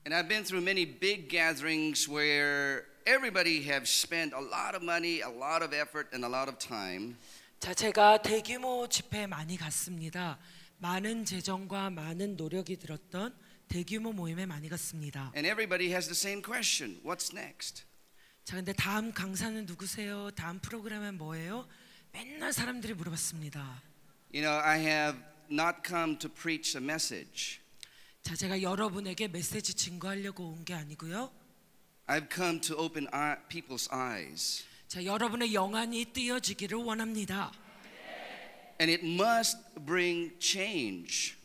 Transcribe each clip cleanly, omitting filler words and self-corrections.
And I've been through many big gatherings where everybody have spent a lot of money, a lot of effort, and a lot of time. 자, 제가 대규모 집회에 많이 갔습니다. 많은 재정과 많은 노력이 들었던 대규모 모임에 많이 갔습니다. And everybody has the same question. What's next? 자, 근데 다음 강사는 누구세요? 다음 프로그램은 뭐예요? 맨날 사람들이 물어봤습니다. You know, I have not come to preach a message. 자, 제가 여러분에게 메시지 증거하려고 온 게 아니고요. I've come to open people's eyes. 자, 여러분의 영안이 띄어지기를 원합니다. And it must bring change.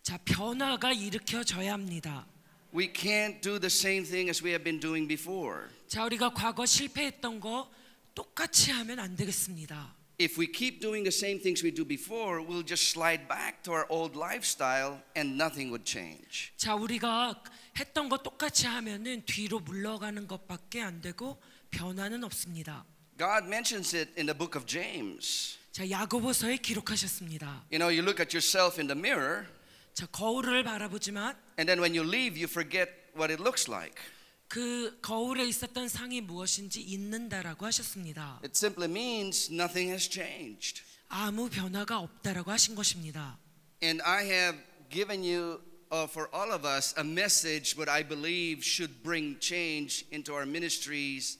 자, 변화가 일으켜져야 합니다. We can't do the same thing as we have been doing before. 자, 우리가 과거 실패했던 거 똑같이 하면 안 되겠습니다. If we keep doing the same things we do before, we'll just slide back to our old lifestyle and nothing would change. 자, 우리가 했던 거 똑같이 하면은 뒤로 물러가는 것밖에 안 되고 변화는 없습니다. God mentions it in the book of James. 자, 야고보서에 기록하셨습니다. You know, you look at yourself in the mirror, 자, 거울을 바라보지만 and then when you leave, you forget what it looks like. 그 거울에 있었던 상이 무엇인지 잊는다라고 하셨습니다. It simply means nothing has changed. 아무 변화가 없다라고 하신 것입니다. And I have given you, for all of us, a message what I believe should bring change into our ministries,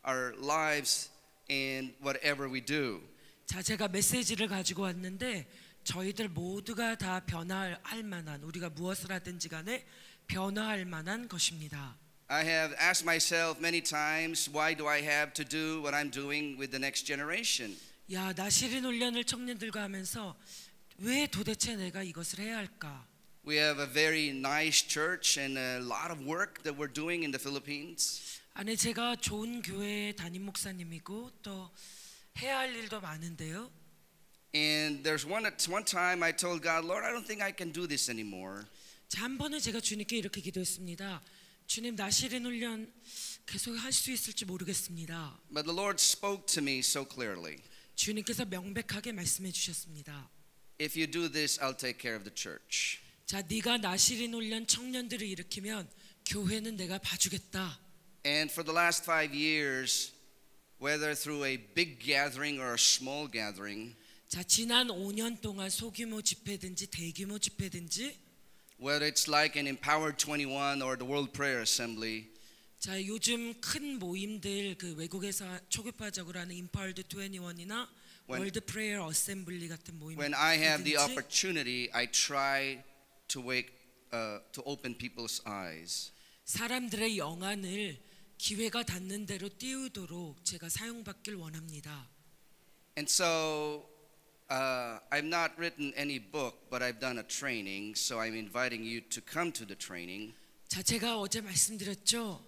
our lives, and whatever we do. 자, 제가 메시지를 가지고 왔는데 저희들 모두가 다 변화할 만한, 우리가 무엇을 하든지 간에 변화할 만한 것입니다. I have asked myself many times, why do I have to do what I'm doing with the next generation? 야, 나시린 훈련을 청년들과 하면서 왜 도대체 내가 이것을 해야 할까? We have a very nice church and a lot of work that we're doing in the Philippines. 아니, 제가 좋은 교회 담임 목사님이고 또 해야 할 일도 많은데요. And there's one time I told God, Lord, I don't think I can do this anymore. 자, 한 번은 제가 주님께 이렇게 기도했습니다. 주님, 나시린 훈련 계속 할 수 있을지 모르겠습니다. But the Lord spoke to me so clearly. 주님께서 명백하게 말씀해 주셨습니다. If you do this, I'll take care of the church. 자, 네가 나시린 훈련 청년들을 일으키면 교회는 내가 봐주겠다. And for the last 5 years, whether through a big gathering or a small gathering, 자, 지난 5년 동안 소규모 집회든지 대규모 집회든지, whether it's like an Empowered 21 or the World Prayer Assembly, 자, 요즘 큰 모임들, 그 외국에서 초급화적으로 하는 Empowered 21이나 World Prayer Assembly 같은 모임들, when I have the opportunity, I try to open people's eyes. 사람들의 영안을 기회가 닿는 대로 띄우도록 제가 사용받길 원합니다. And so I've not written any book, but I've done a training, so I'm inviting you to come to the training. 자, 제가 어제 말씀드렸죠.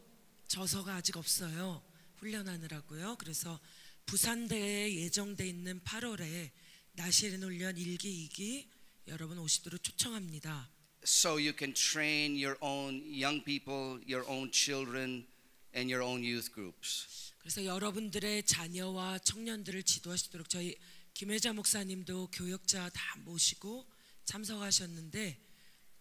저서가 아직 없어요. 훈련하느라고요. 그래서 부산대에 예정돼 있는 8월에 나시린 훈련 1기, 2기 여러분 오시도록 초청합니다. So you can train your own young people, your own children, and your own youth groups. 그래서 여러분들의 자녀와 청년들을 지도하시도록 저희 김혜자 목사님도 교역자 다 모시고 참석하셨는데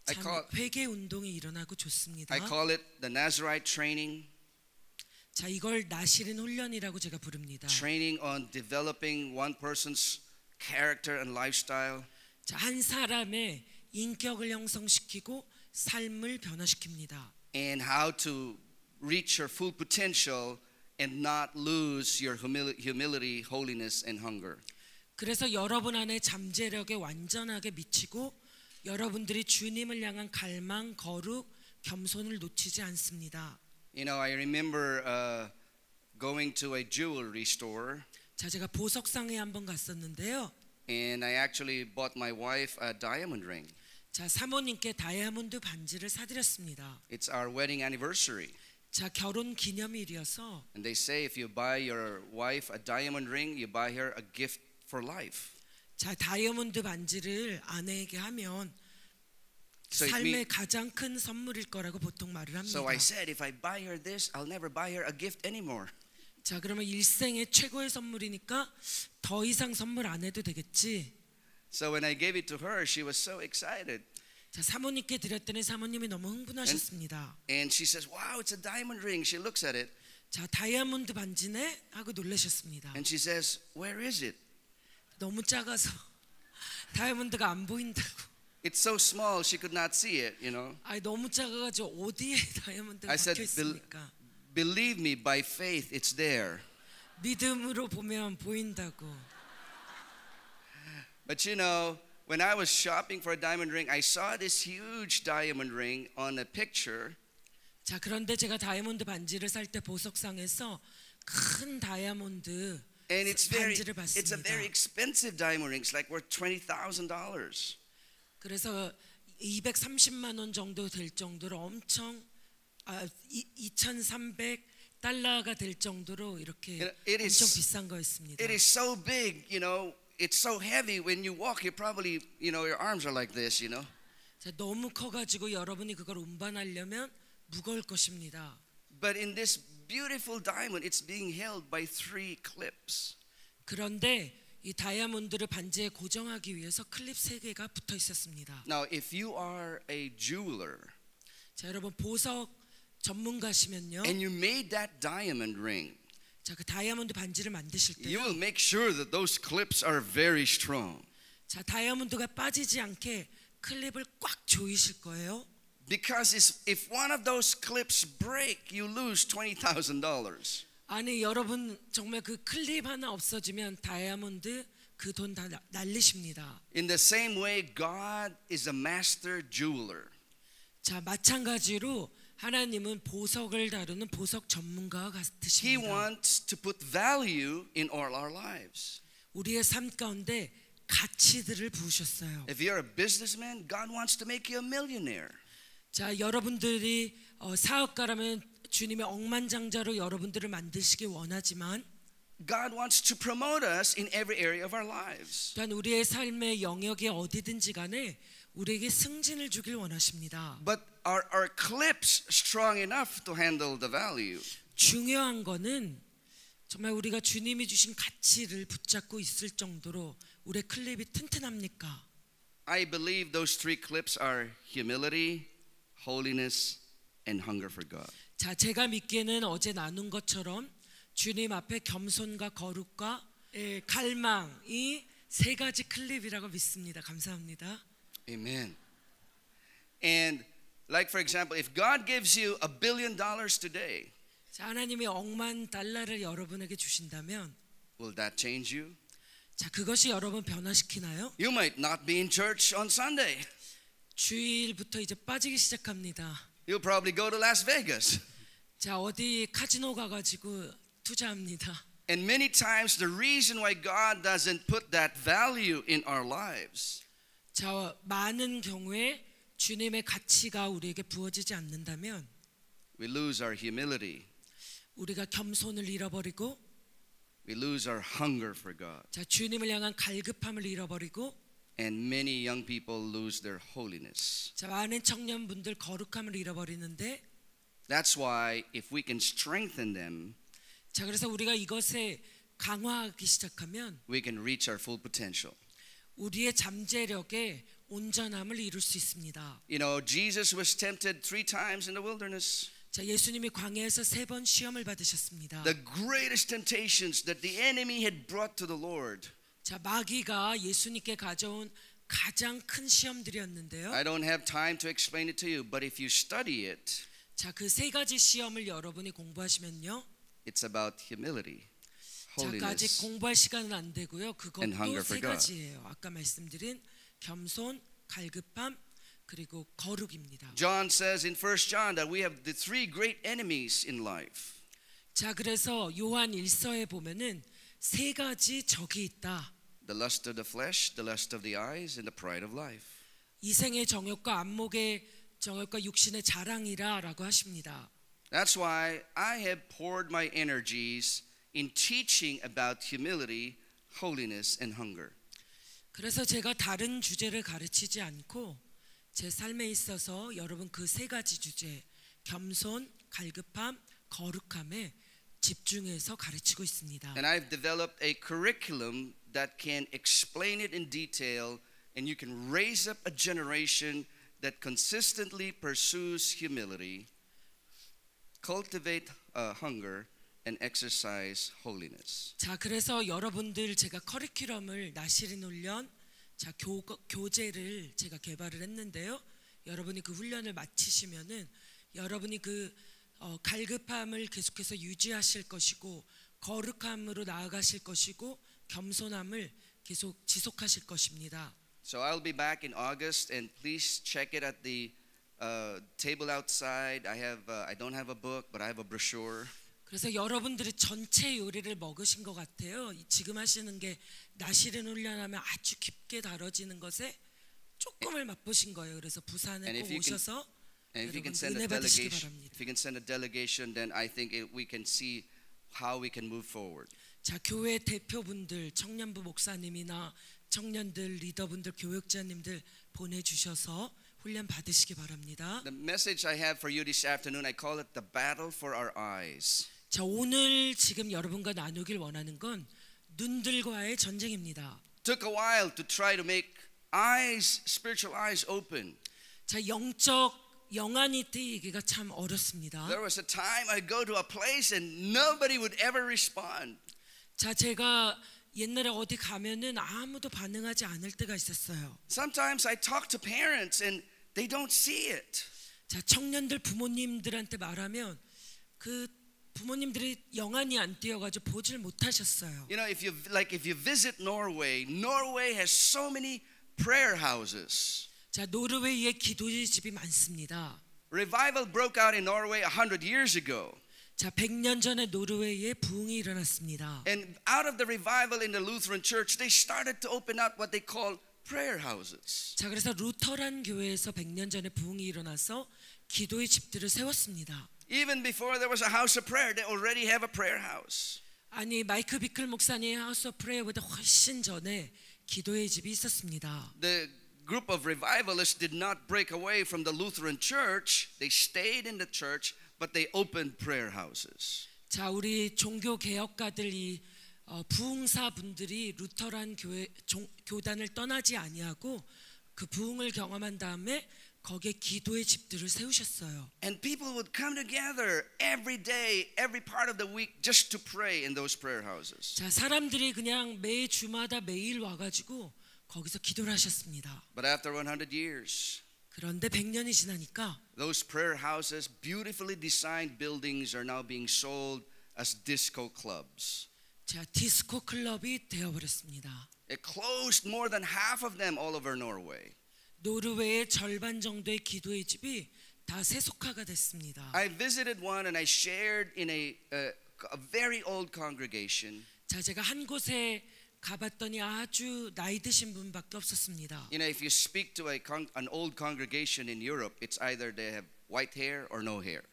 참 회개 운동이 일어나고 좋습니다. I call it the Nazarite training. 자, 이걸 나시린 훈련이라고 제가 부릅니다. Training on developing one person's character and lifestyle. 자, 한 사람의 인격을 형성시키고 삶을 변화시킵니다. And how to reach your full potential and not lose your humility, holiness, and hunger. 그래서 여러분 안에 잠재력에 완전하게 미치고 여러분들이 주님을 향한 갈망, 거룩, 겸손을 놓치지 않습니다. You know, I remember going to a jewelry store. 자, 제가 보석상에 한번 갔었는데요. And I actually bought my wife a diamond ring. 자, 사모님께 다이아몬드 반지를 사드렸습니다. It's our wedding anniversary. 자, 결혼 기념일이어서 And they say if you buy your wife a diamond ring, you buy her a gift for life. 자, 다이아몬드 반지를 아내에게 하면 So 삶의 가장 큰 선물일 거라고 보통 말을 합니다. So I said, if I buy her this, I'll never buy her a gift anymore. 자, 그러면 일생의 최고의 선물이니까 더 이상 선물 안 해도 되겠지. So when I gave it to her, she was so excited. 자, 사모님께 드렸더니 사모님이 너무 흥분하셨습니다. And she says, "Wow, it's a diamond ring." She looks at it 자, 다이아몬드 반지네 하고 놀라셨습니다. and she says, "Where is it?" 너무 작아서 다이아몬드가 안 보인다고. It's so small she could not see it, you know. 아, 너무 작아가지고 어디에 다이아몬드가 I said, 박혀 있습니까? "Believe me, by faith, it's there." 믿음으로 보면 보인다고. But you know, when I was shopping for a diamond ring, I saw this huge diamond ring on a picture. 자, 그런데 제가 다이아몬드 반지를 살 때 보석상에서 큰 다이아몬드 And it's a 반지를 very 봤습니다. expensive diamond ring. It's like worth $20,000. 그래서 230만 원 정도 될 정도로 엄청 2,300달러가 될 정도로 이렇게 It is- 엄청 비싼 거였습니다. It is so big, you know. It's so heavy. When you walk, you probably, you know, your arms are like this, you know. 자, 너무 커가지고 여러분이 그걸 운반하려면 무거울 것입니다. But in this beautiful diamond, it's being held by 3 clips. 그런데 이 다이아몬드를 반지에 고정하기 위해서 클립 3개가 붙어 있었습니다. Now, if you are a jeweler 자, 여러분 보석 전문가시면요. and you made that diamond ring, 자, 그 다이아몬드 반지를 만드실 you 때요. will make sure that those clips are very strong. 자, 다이아몬드가 빠지지 않게 클립을 꽉 조이실 거예요. Because if one of those clips break, you lose $20,000. 아니, 여러분 정말 그 클립 하나 없어지면 다이아몬드 그 돈 다 날리십니다. In the same way, God is a master jeweler. 자, 마찬가지로 하나님은 보석을 다루는 보석 전문가와 He 같으십니다. wants to put value in all our lives. 우리의 삶 가운데 가치들을 부으셨어요. If you're a businessman, God wants to make you a millionaire. 자, 여러분들이 사업가라면 주님의 억만장자로 여러분들을 만드시기 원하지만 God wants to promote us in every area of our lives. 또한 우리의 삶의 영역에 어디든지 간에 우리에게 승진을 주길 원하십니다. But are our clips strong enough to handle the value? 중요한 거는 정말 우리가 주님이 주신 가치를 붙잡고 있을 정도로 우리의 클립이 튼튼합니까? I believe those 3 clips are humility, holiness, and hunger for God. 자, 제가 믿기에는 어제 나눈 것처럼 주님 앞에 겸손과 거룩과 갈망이 3가지 클립이라고 믿습니다. 감사합니다. Amen. And like for example, if God gives you $1 billion today, 자, 하나님이 억만 달러를 여러분에게 주신다면 will that change you? 자, 그것이 여러분 변화시키나요? You might not be in church on Sunday. 주일부터 이제 빠지기 시작합니다. You'll probably go to Las Vegas. 자, 어디 카지노 가가지고 투자합니다. And many times the reason why God doesn't put that value in our lives 자, 많은 경우에 주님의 가치가 우리에게 부어지지 않는다면 we lose our humility. 우리가 겸손을 잃어버리고 We lose our hunger for God. 자, 주님을 향한 갈급함을 잃어버리고 And many young people lose their holiness. 자, 많은 청년분들 거룩함을 잃어버리는데 That's why if we can strengthen them, 자, 그래서 우리가 이것에 강화하기 시작하면 we can reach our full potential. 우리의 잠재력에 온전함을 이룰 수 있습니다. You know, Jesus was tempted 3 times in the wilderness. 자, 예수님이 광야에서 3번 시험을 받으셨습니다. The greatest temptations that the enemy had brought to the Lord. 자, 마귀가 예수님께 가져온 가장 큰 시험들이었는데요. I don't have time to explain it to you, but if you study it, 자, 그 3가지 시험을 여러분이 공부하시면요. it's about humility, 자, 아직 holiness, 공부할 시간은 안 되고요. and hunger 그것도 for 3가지예요. 아까 말씀드린 겸손, 갈급함, 그리고 거룩입니다. John says in 1 John that we have the 3 great enemies in life. 자, 그래서 요한 1서에 보면은 3가지 적이 있다. The lust of the flesh, the lust of the eyes, and the pride of life. 이생의 정욕과 안목의 정욕과 육신의 자랑이라라고 하십니다. That's why I have poured my energies in teaching about humility, holiness, and hunger. 그래서 제가 다른 주제를 가르치지 않고 제 삶에 있어서 여러분 그 3가지 주제 겸손, 갈급함, 거룩함에 집중해서 가르치고 있습니다. And I've developed a curriculum that can explain it in detail, and you can raise up a generation that consistently pursues humility, cultivate hunger, and exercise holiness. 자, 그래서 여러분들 제가 커리큘럼을 나시린 훈련, 자 교재를 제가 개발을 했는데요. 여러분이 그 훈련을 마치시면은 여러분이 그 갈급함을 계속해서 유지하실 것이고 거룩함으로 나아가실 것이고 겸손함을 계속 지속하실 것입니다. So I'll be back in August, and please check it at the table outside. I don't have a book, but I have a brochure. 그래서 여러분들이 전체 요리를 먹으신 것 같아요. 지금 하시는 게 나시린 훈련하면 아주 깊게 다뤄지는 것에 조금을 맛보신 거예요. 그래서 부산에 꼭 오셔서 And if you can 여러분 send a 은혜 받으시기 delegation, 바랍니다. if you can send a delegation, then I think we can see how we can move forward. 자, 교회 대표분들, 청년부 목사님이나 청년들, 리더분들, 교육자님들 보내주셔서 훈련 받으시기 바랍니다. The message I have for you this afternoon, I call it the battle for our eyes. 자, 오늘 지금 여러분과 나누길 원하는 건 눈들과의 전쟁입니다. Took a while to try to make eyes, spiritual eyes open. 자, 영적 영안이 뜨이기가 참 어렵습니다. There was a time I go to a place and nobody would ever respond. 자, 제가 옛날에 어디 가면은 아무도 반응하지 않을 때가 있었어요. Sometimes I talk to parents and they don't see it. 자, 청년들 부모님들한테 말하면 그 부모님들이 영안이 안 띄어가지고 보질 못하셨어요. You know, if you visit Norway, Norway has so many prayer houses. 자, 노르웨이에 기도의 집이 많습니다. Revival broke out in Norway 100 years ago. 자, 100년 전에 노르웨이에 부흥이 일어났습니다. And out of the revival in the Lutheran Church, they started to open up what they call prayer houses. 자, 그래서 루터란 교회에서 100년 전에 부흥이 일어나서 기도의 집들을 세웠습니다. Even before there was a house of prayer, they already have a prayer house. 아니, 마이크 비클 목사님의 하우스 오브 프레이어보다 훨씬 전에 기도의 집이 있었습니다. The group of revivalists did not break away from the Lutheran Church. They stayed in the church, but they opened prayer houses. 자, 우리 종교 개혁가들이 부흥사 분들이 루터란 교단을 떠나지 아니하고 그 부흥을 경험한 다음에 거기에 기도의 집들을 세우셨어요. And people would come together every day, every part of the week just to pray in those prayer houses. 자, 사람들이 그냥 매 주마다 매일 와가지고 거기서 기도를 하셨습니다. But after 100 years, 그런데 100년이 지나니까 those prayer houses, beautifully designed buildings, are now being sold as disco clubs. 자, 디스코 클럽이 되어버렸습니다. It closed more than half of them all over Norway. 노르웨이의 절반 정도의 기도의 집이 다 세속화가 됐습니다. I visited one and I shared in a very old congregation. 자, 제가 한 곳에 가봤더니 아주 나이 드신 분밖에 없었습니다. You know, if you speak to an old congregation in Europe, it's either they have white hair or no hair.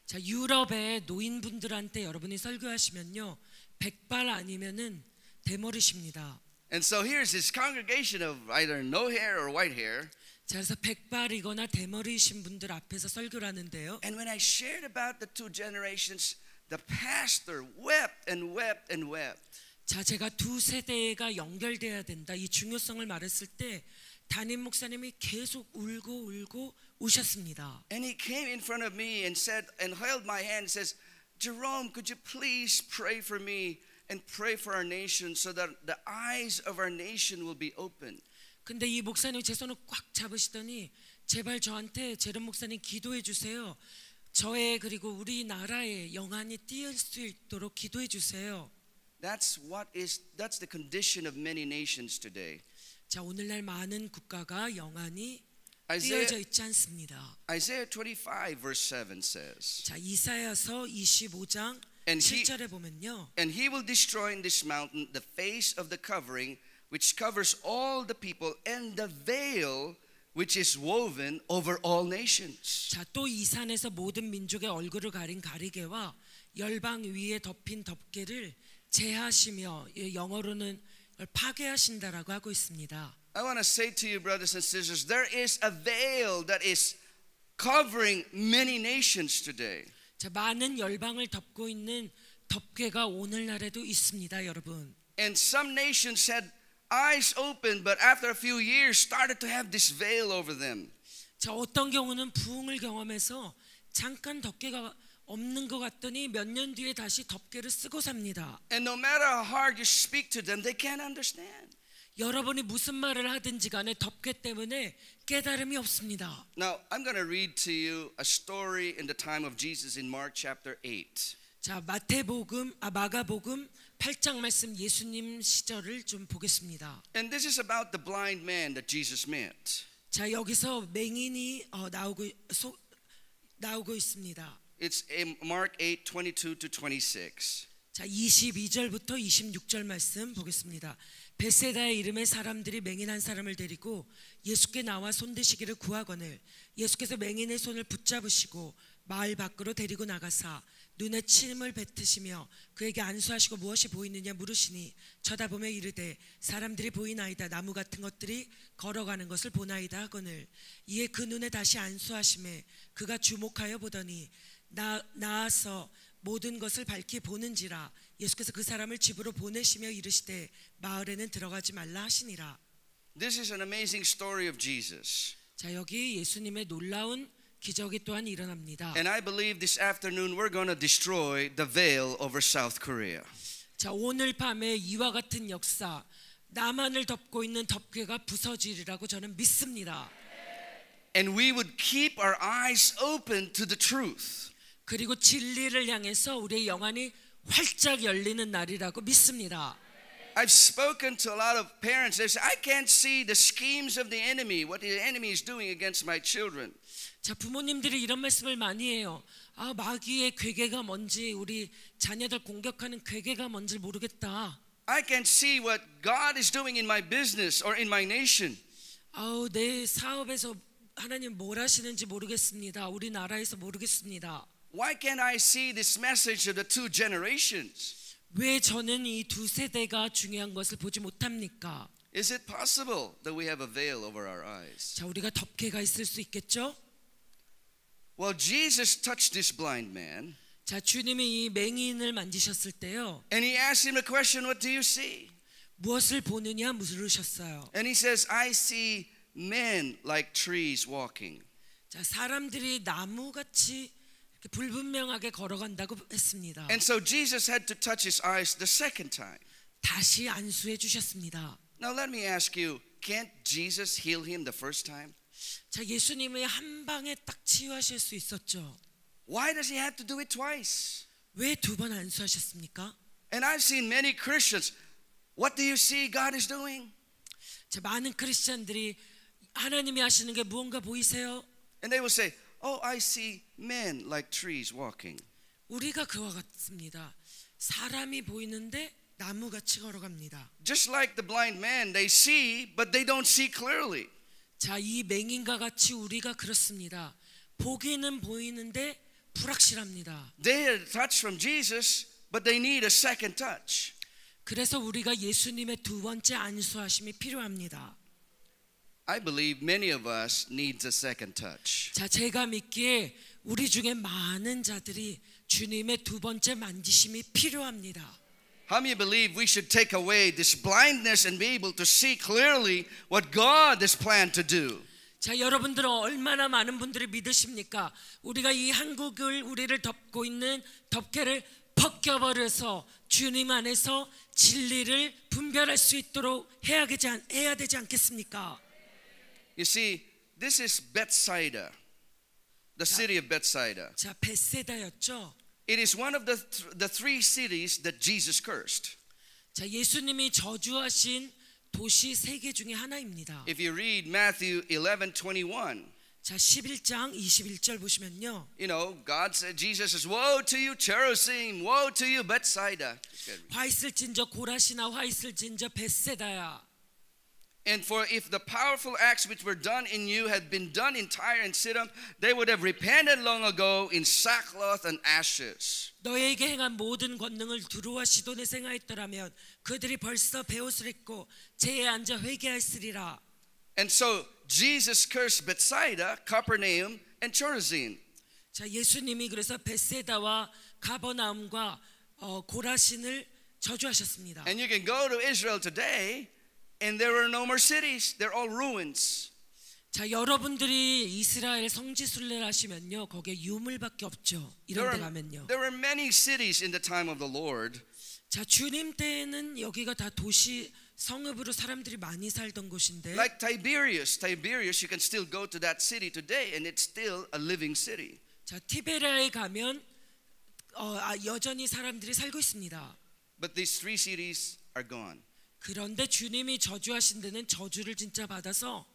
자, 유럽의 노인분들한테 여러분이 설교하시면요, 백발 아니면은 대머리십니다. And so here's this congregation of either no hair or white hair. 자, 그래서 백발이거나 대머리이신 분들 앞에서 설교를 하는데요. And when I shared about the two generations, the pastor wept and wept and wept. 자, 제가 두 세대가 연결돼야 된다, 이 중요성을 말했을 때 담임 목사님이 계속 울고 우셨습니다. And he came in front of me and said and held my hand and says, Jerome, could you please pray for me and pray for our nation so that the eyes of our nation will be open. 근데 이 목사님이 제 손을 꽉 잡으시더니 제발 저한테 제롬 목사님 기도해 주세요. 저의 그리고 우리나라의 영안이 띄을 수 있도록 기도해 주세요. That's the condition of many nations today. 자, 오늘날 많은 국가가 영안이 Isaiah 띄어져 있지 않습니다. 25 verse 7 says, 자, 이사야서 25장 And 7절에 보면요. And he will destroy in this mountain the face of the covering which covers all the people and the veil which is woven over all nations. 자, 또 이 산에서 모든 민족의 얼굴을 가린 가리개와 열방 위에 덮인 덮개를 제하시며, 영어로는 파괴하신다라고 하고 있습니다. I want to say to you, brothers and sisters, there is a veil that is covering many nations today. 자, 많은 열방을 덮고 있는 덮개가 오늘날에도 있습니다, 여러분. And some nations had eyes open, but after a few years started to have this veil over them. 자, 어떤 경우는 부흥을 경험해서 잠깐 덮개가 없는 것 같더니 몇 년 뒤에 다시 덮개를 쓰고 삽니다. And no matter how hard you speak to them, they can't understand. 여러분이 무슨 말을 하든지 간에 덮개 때문에 깨달음이 없습니다. Now, I'm going to read to you a story in the time of Jesus in Mark chapter 8. 자, 마가복음 8장 말씀 예수님 시절을 좀 보겠습니다. And this is about the blind man that Jesus met. 자, 여기서 맹인이 나오고 있습니다. It's in Mark 8, 22 to 26. 자, 22절부터 26절 말씀 보겠습니다. 베세다의 이름의 사람들이 맹인 한 사람을 데리고 예수께 나와 손대시기를 구하거늘 예수께서 맹인의 손을 붙잡으시고 마을 밖으로 데리고 나가사 눈에 침을 뱉으시며 그에게 안수하시고 무엇이 보이느냐 물으시니 쳐다보며 이르되 사람들이 보이나이다. 나무 같은 것들이 걸어가는 것을 보나이다 하거늘 이에 그 눈에 다시 안수하심에 그가 주목하여 보더니 나아서 모든 것을 밝히 보는지라. 예수께서 그 사람을 집으로 보내시며 이르시되 마을에는 들어가지 말라 하시니라. This is an amazing story of Jesus. 자, 여기 예수님의 놀라운 기적이 또한 일어납니다. And I believe this afternoon we're going to destroy the veil over South Korea. 자, 오늘 밤에 이와 같은 역사, 남한을 덮고 있는 덮개가 부서지리라고 저는 믿습니다. And we would keep our eyes open to the truth. 그리고 진리를 향해서 우리의 영안이 활짝 열리는 날이라고 믿습니다. I've spoken to a lot of parents. They say, I can't see the schemes of the enemy, what the enemy is doing against my children. 자, 부모님들이 이런 말씀을 많이 해요. 아, 마귀의 괴계가 뭔지, 우리 자녀들 공격하는 괴계가 뭔지 모르겠다. I can't see what God is doing in my business or in my nation. 아우, 내 사업에서 하나님 뭘 하시는지 모르겠습니다. 우리나라에서 모르겠습니다. Why can't I see this message of the two generations? 왜 저는 이 두 세대가 중요한 것을 보지 못합니까? Is it possible that we have a veil over our eyes? 자, 우리가 덮개가 있을 수 있겠죠? Well, Jesus touched this blind man. 자, 주님이 이 맹인을 만지셨을 때요. And he asked him a question, what do you see? 무엇을 보느냐 물으셨어요. And he says, I see men like trees walking. 자, 사람들이 나무같이 이렇게 불분명하게 걸어간다고 했습니다. And so Jesus had to touch his eyes the second time. 다시 안수해 주셨습니다. Now let me ask you, can't Jesus heal him the first time? 자, 예수님이 한 방에 딱 치유하실 수 있었죠. Why does he have to do it twice? 왜 두 번 안수하셨습니까? And I've seen many Christians, what do you see God is doing? 자, 많은 크리스천들이 하나님이 하시는 게 무언가 보이세요? And they will say, oh, I see men like trees walking. 우리가 그와 같습니다. 사람이 보이는데 나무같이 걸어갑니다. Just like the blind man, they see, but they don't see clearly. 자, 이 맹인과 같이 우리가 그렇습니다. 보기는 보이는데 불확실합니다. They had a touch from Jesus, but they need a second touch. 그래서 우리가 예수님의 두 번째 안수하심이 필요합니다. I believe many of us need a second touch. 자, 제가 믿기에 우리 중에 많은 자들이 주님의 두 번째 만지심이 필요합니다. How many believe we should take away this blindness and be able to see clearly what God has planned to do? 자, 여러분들은 얼마나 많은 분들이 믿으십니까? 우리가 이 한국을 우리를 덮고 있는 덮개를 벗겨버려서 주님 안에서 진리를 분별할 수 있도록 해야 되지 않겠습니까? You see, this is Bethsaida, the city of Bethsaida. 자, 벳세다였죠. It is one of the three cities that Jesus cursed. 자, 예수님이 저주하신 도시 세 개 중에 하나입니다. If you read Matthew 11:21, 자, 11장 21절 보시면요. you know, God said, Jesus says, woe to you, Chorazin, woe to you, Bethsaida. 화 있을 진저 고라시나 화 있을 진저 벳세다야. And for if the powerful acts which were done in you had been done in Tyre and Sidon, they would have repented long ago in sackcloth and ashes. 너에게 행한 모든 권능을 두루와 시돈에 행하였더라면 그들이 벌써 베옷을 입고 제에 앉아 회개하였으리라. And so Jesus cursed Bethsaida, Capernaum, and Chorazin. 자, 예수님이 그래서 벳세다와 가버나움과 고라신을 저주하셨습니다. And you can go to Israel today, and there are no more cities. They're all ruins. 자, 여러분들이 이스라엘 성지순례를 하시면요, 거기에 유물밖에 없죠. 이런 데 가면요. There were many cities in the time of the Lord. 자, 주님 때에는 여기가 다 도시 성읍으로 사람들이 많이 살던 곳인데, Like Tiberias, you can still go to that city today and it's still a living city. 자, 티베리아에 가면 여전히 사람들이 살고 있습니다. But these three cities are gone. 그런데 주님이 저주하신 데는 저주를 진짜 받아서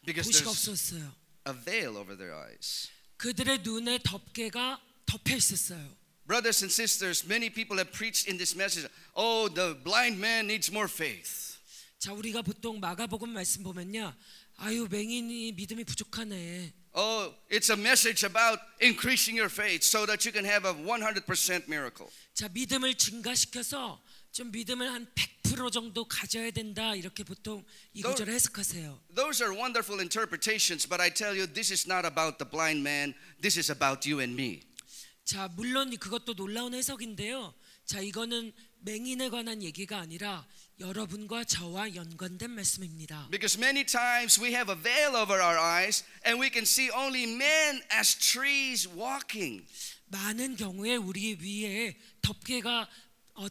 Because 도시가 there's 없었어요. a veil over their eyes. 그들의 눈에 덮개가 덮여 있었어요. Brothers and sisters, many people have preached in this message, oh, the blind man needs more faith. 자, 우리가 보통 마가복음 말씀 보면요, 아유, 맹인이 믿음이 부족하네. Oh, it's a message about increasing your faith so that you can have a 100% miracle. 자, 믿음을 증가시켜서 좀 믿음을 한 100% 정도 가져야 된다, 이렇게 보통 이 구절을 해석하세요. Those are wonderful interpretations, but I tell you, this is not about the blind man. This is about you and me. 자, 물론 그것도 놀라운 해석인데요. 자, 이거는 맹인에 관한 얘기가 아니라 여러분과 저와 연관된 말씀입니다. Because many times we have a veil over our eyes and we can see only men as trees walking. 많은 경우에 우리 위에 덮개가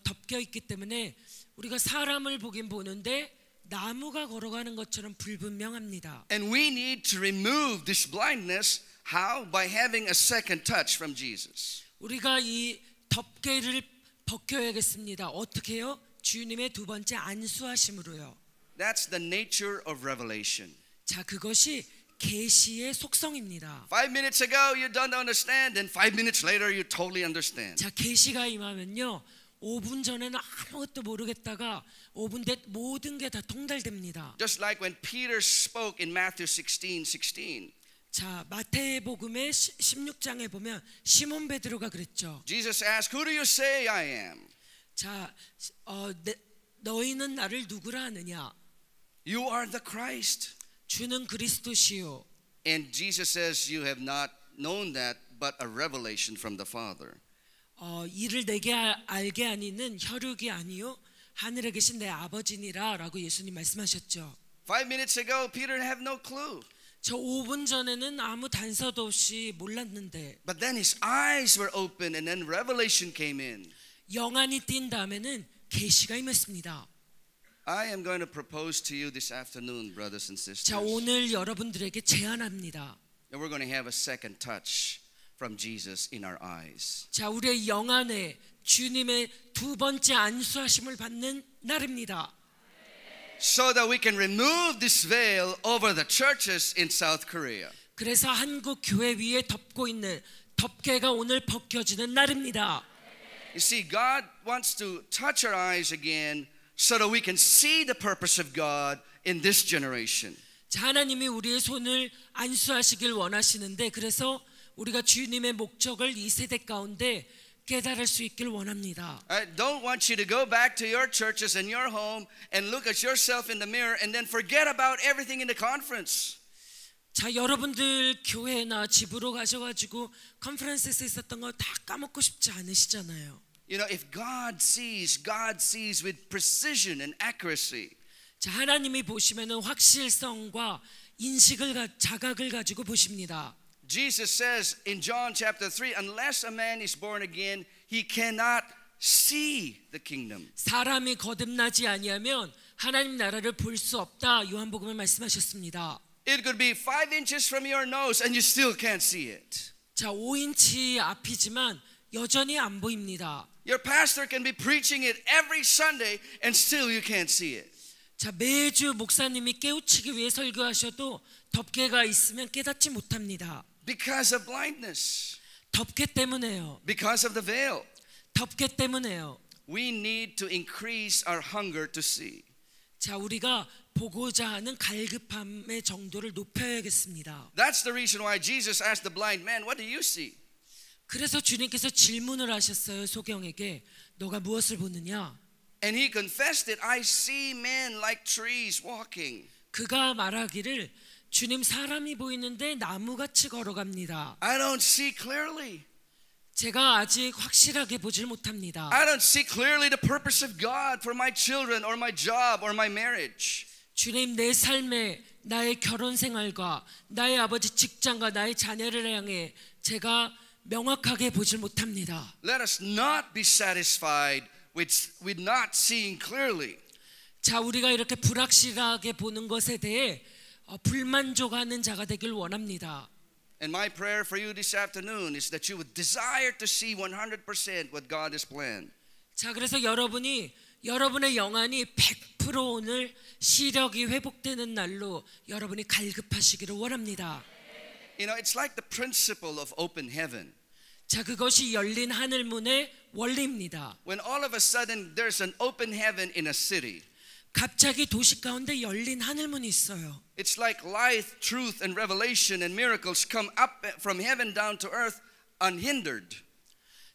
덮여 있기 때문에 우리가 사람을 보긴 보는데 나무가 걸어가는 것처럼 불분명합니다. And we need to remove this blindness. How? By having a second touch from Jesus. 우리가 이 덮개를 벗겨야겠습니다. 어떻게요? 주님의 두 번째 안수하심으로요. That's the nature of revelation. 자, 그것이 계시의 속성입니다. 5 minutes ago you don't understand, and 5 minutes later you totally understand. 자, 계시가 임하면요, 5분 전에는 아무것도 모르겠다가 5분 뒤 모든 게 다 통달됩니다. Just like when Peter spoke in Matthew 16:16. 자, 마태복음의 16장에 보면 시몬 베드로가 그랬죠. Jesus asked, "Who do you say I am?" 자, 너희는 나를 누구라 하느냐? You are the Christ. 주는 그리스도시요. And Jesus says, "You have not known that, but a revelation from the Father." 이를 내게 알게 하니는 혈육이 아니요 하늘에 계신 내 아버지니라라고 예수님 말씀하셨죠. 5 minutes ago, Peter had no clue. 저 5분 전에는 아무 단서도 없이 몰랐는데, But then his eyes were open, and then revelation came in. 영안이 띈 다음에는 계시가 임했습니다. I am going to propose to you this afternoon, brothers and sisters. 자, 오늘 여러분들에게 제안합니다. And we're going to have a second touch from Jesus in our eyes. 자, 우리의 영안에 주님의 두 번째 안수하심을 받는 날입니다. So that we can remove this veil over the churches in South Korea. 그래서 한국 교회 위에 덮고 있는 덮개가 오늘 벗겨지는 날입니다. You see, God wants to touch our eyes again so that we can see the purpose of God in this generation. 자, 하나님이 우리의 손을 안수하시길 원하시는데, 그래서 우리가 주님의 목적을 이 세대 가운데 깨달을 수 있길 원합니다. I don't want you to go back to your churches and your home and look at yourself in the mirror and then forget about everything in the conference. 자, 여러분들 교회나 집으로 가셔가지고 컨퍼런스에서 있었던 거 다 까먹고 싶지 않으시잖아요. You know, if God sees with precision and accuracy. 자, 하나님이 보시면은 확실성과 자각을 가지고 보십니다. Jesus says in John chapter 3, unless a man is born again, he cannot see the kingdom. 사람이 거듭나지 아니하면 하나님 나라를 볼 수 없다. 요한복음에 말씀하셨습니다. It could be 5 inches from your nose and you still can't see it. 자, 5인치 앞이지만 여전히 안 보입니다. Your pastor can be preaching it every Sunday and still you can't see it. 자, 매주 목사님이 깨우치기 위해 설교하셔도 덮개가 있으면 깨닫지 못합니다. Because of blindness. 덮개 때문에요. Because of the veil. 덮개 때문에요. We need to increase our hunger to see. 자, 우리가 보고자 하는 갈급함의 정도를 높여야겠습니다. That's the reason why Jesus asked the blind man, what do you see? 그래서 주님께서 질문을 하셨어요. 소경에게 너가 무엇을 보느냐? And he confessed it. I see men like trees walking. 그가 말하기를 주님 사람이 보이는데 나무같이 걸어갑니다. I don't see clearly. 제가 아직 확실하게 보질 못합니다. I don't see clearly the purpose of God for my children or my job or my marriage. 주님, 내 삶에 나의 결혼 생활과 나의 아버지 직장과 나의 자녀를 향해 제가 명확하게 보질 못합니다. Let us not be satisfied with not seeing clearly. 자, 우리가 이렇게 불확실하게 보는 것에 대해 불만족하는 자가 되길 원합니다. And my prayer for you this afternoon is that you would desire to see 100% what God has planned. 자, 그래서 여러분의 영안이 100% 오늘 시력이 회복되는 날로 여러분이 갈급하시기를 원합니다. You know, it's like the principle of open heaven. 자, 그것이 열린 하늘문의 원리입니다. When all of a sudden there's an open heaven in a city, 갑자기 도시 가운데 열린 하늘문이 있어요. it's like light, truth, and revelation and miracles come up from heaven down to earth unhindered.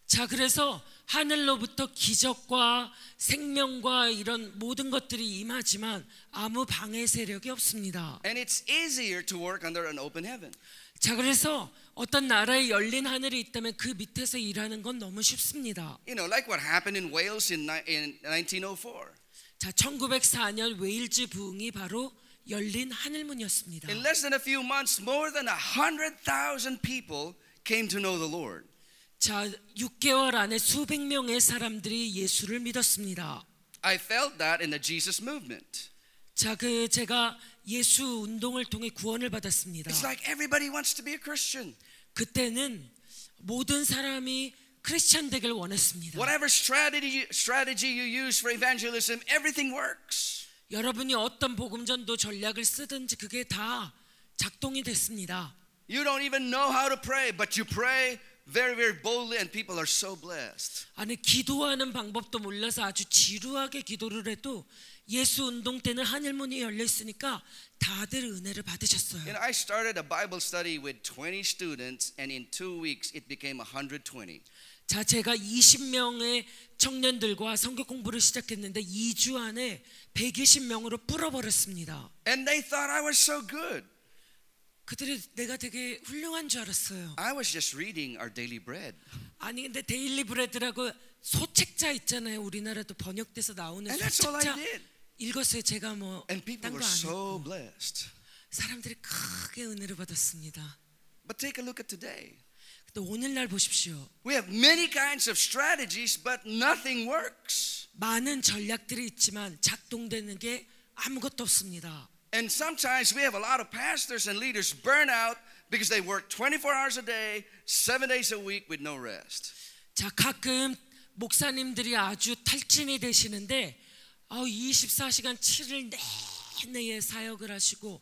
자, 그래서 하늘로부터 기적과 생명과 이런 모든 것들이 임하지만 아무 방해 세력이 없습니다. And it's easier to work under an open heaven. 자, 그래서 어떤 나라에 열린 하늘이 있다면 그 밑에서 일하는 건 너무 쉽습니다. You know, like what happened in Wales in 1904. 자, 1904년 웨일즈 부흥이 바로 열린 하늘문이었습니다. In less than a few months, more than 100,000 people came to know the Lord. 자, 6개월 안에 수백 명의 사람들이 예수를 믿었습니다. I felt that in the Jesus movement. 자, 제가 예수 운동을 통해 구원을 받았습니다. It's like everybody wants to be a Christian. 그때는 모든 사람이 크리스찬 되길 원했습니다. Whatever strategy you use for evangelism, everything works. 여러분이 어떤 복음전도 전략을 쓰든지 그게 다 작동이 됐습니다. You don't even know how to pray, but you pray very, very boldly, and people are so blessed. 아니, 기도하는 방법도 몰라서 아주 지루하게 기도를 해도 예수 운동 때는 하늘문이 열려 있으니까 다들 은혜를 받으셨어요. You know, I started a Bible study with 20 students, and in 2 weeks it became 120. 자, 제가 20명의 청년들과 성경 공부를 시작했는데 2주 안에 120명으로 불어버렸습니다. And they thought I was so good. 그들이 내가 되게 훌륭한 줄 알았어요. I was just reading our daily bread. 아니, 근데 데일리 브레드라고 소책자 있잖아요. 우리나라도 번역돼서 나오는 And that's all I 소책자 did. 읽었어요. 제가 뭐 And people 딴 were 거 안 so 읽고. blessed. 사람들이 크게 은혜를 받았습니다. But take a look at today. 근데 오늘날 보십시오. We have many kinds of strategies, but nothing works. 많은 전략들이 있지만 작동되는 게 아무것도 없습니다. And sometimes we have a lot of pastors and leaders burn out because they work 24 hours a day, 7 days a week with no rest. 자, 가끔 목사님들이 아주 탈진이 되시는데 24시간 7일 내내 사역을 하시고